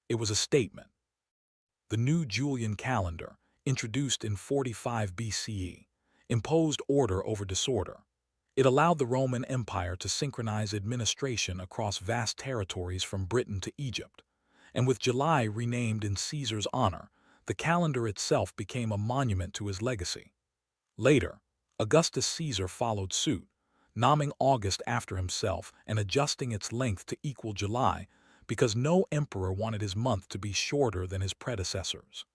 It was a statement. The new Julian calendar, introduced in 45 BCE, imposed order over disorder. It allowed the Roman Empire to synchronize administration across vast territories from Britain to Egypt. And with July renamed in Caesar's honor, the calendar itself became a monument to his legacy. Later, Augustus Caesar followed suit, naming August after himself and adjusting its length to equal July because no emperor wanted his month to be shorter than his predecessors.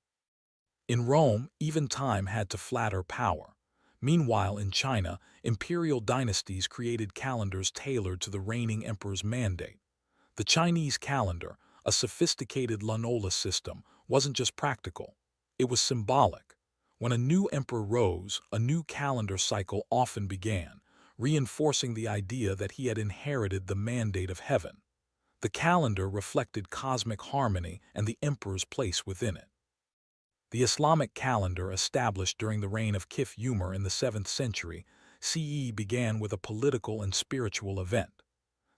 In Rome, even time had to flatter power. Meanwhile, in China, imperial dynasties created calendars tailored to the reigning emperor's mandate. The Chinese calendar, a sophisticated lunula system, wasn't just practical. It was symbolic. When a new emperor rose, a new calendar cycle often began, reinforcing the idea that he had inherited the mandate of heaven. The calendar reflected cosmic harmony and the emperor's place within it. The Islamic calendar, established during the reign of Kif Umar in the 7th century CE, began with a political and spiritual event: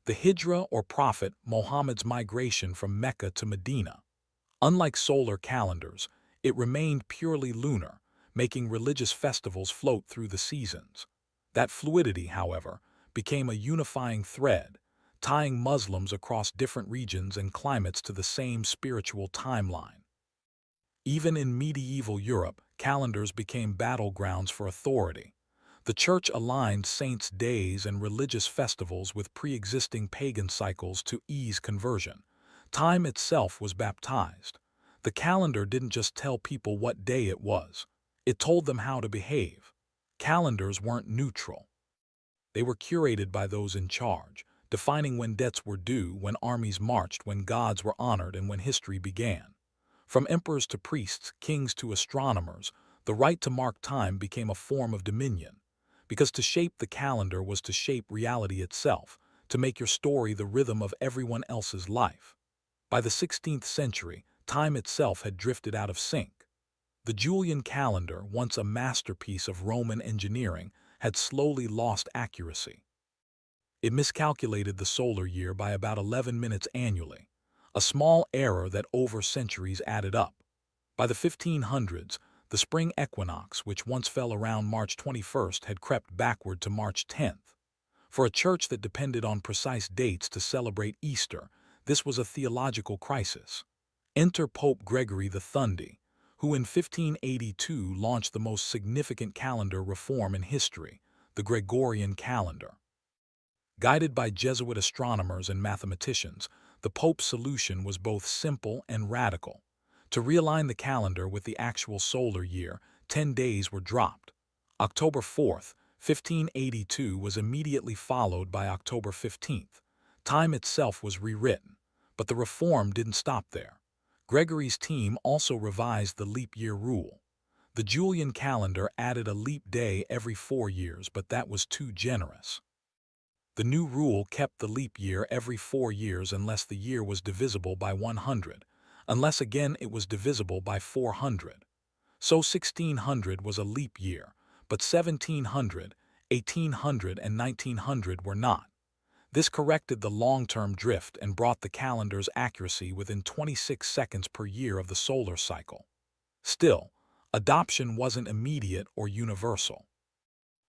the Hijra, or Prophet Muhammad's migration from Mecca to Medina. Unlike solar calendars, it remained purely lunar, making religious festivals float through the seasons. That fluidity, however, became a unifying thread, tying Muslims across different regions and climates to the same spiritual timeline. Even in medieval Europe, calendars became battlegrounds for authority. The Church aligned saints' days and religious festivals with pre-existing pagan cycles to ease conversion. Time itself was baptized. The calendar didn't just tell people what day it was, it told them how to behave. Calendars weren't neutral. They were curated by those in charge, defining when debts were due, when armies marched, when gods were honored, and when history began. From emperors to priests, kings to astronomers, the right to mark time became a form of dominion. Because to shape the calendar was to shape reality itself, to make your story the rhythm of everyone else's life. By the 16th century, time itself had drifted out of sync. The Julian calendar, once a masterpiece of Roman engineering, had slowly lost accuracy. It miscalculated the solar year by about 11 minutes annually, a small error that over centuries added up. By the 1500s, the spring equinox, which once fell around March 21st, had crept backward to March 10th. For a church that depended on precise dates to celebrate Easter, this was a theological crisis. Enter Pope Gregory the Thundy, who in 1582 launched the most significant calendar reform in history, the Gregorian calendar. Guided by Jesuit astronomers and mathematicians, the Pope's solution was both simple and radical. To realign the calendar with the actual solar year, 10 days were dropped. October 4th, 1582 was immediately followed by October 15th. Time itself was rewritten, but the reform didn't stop there. Gregory's team also revised the leap year rule. The Julian calendar added a leap day every 4 years, but that was too generous. The new rule kept the leap year every 4 years unless the year was divisible by 100, unless again it was divisible by 400. So 1600 was a leap year, but 1700, 1800, and 1900 were not. This corrected the long-term drift and brought the calendar's accuracy within 26 seconds per year of the solar cycle. Still, adoption wasn't immediate or universal.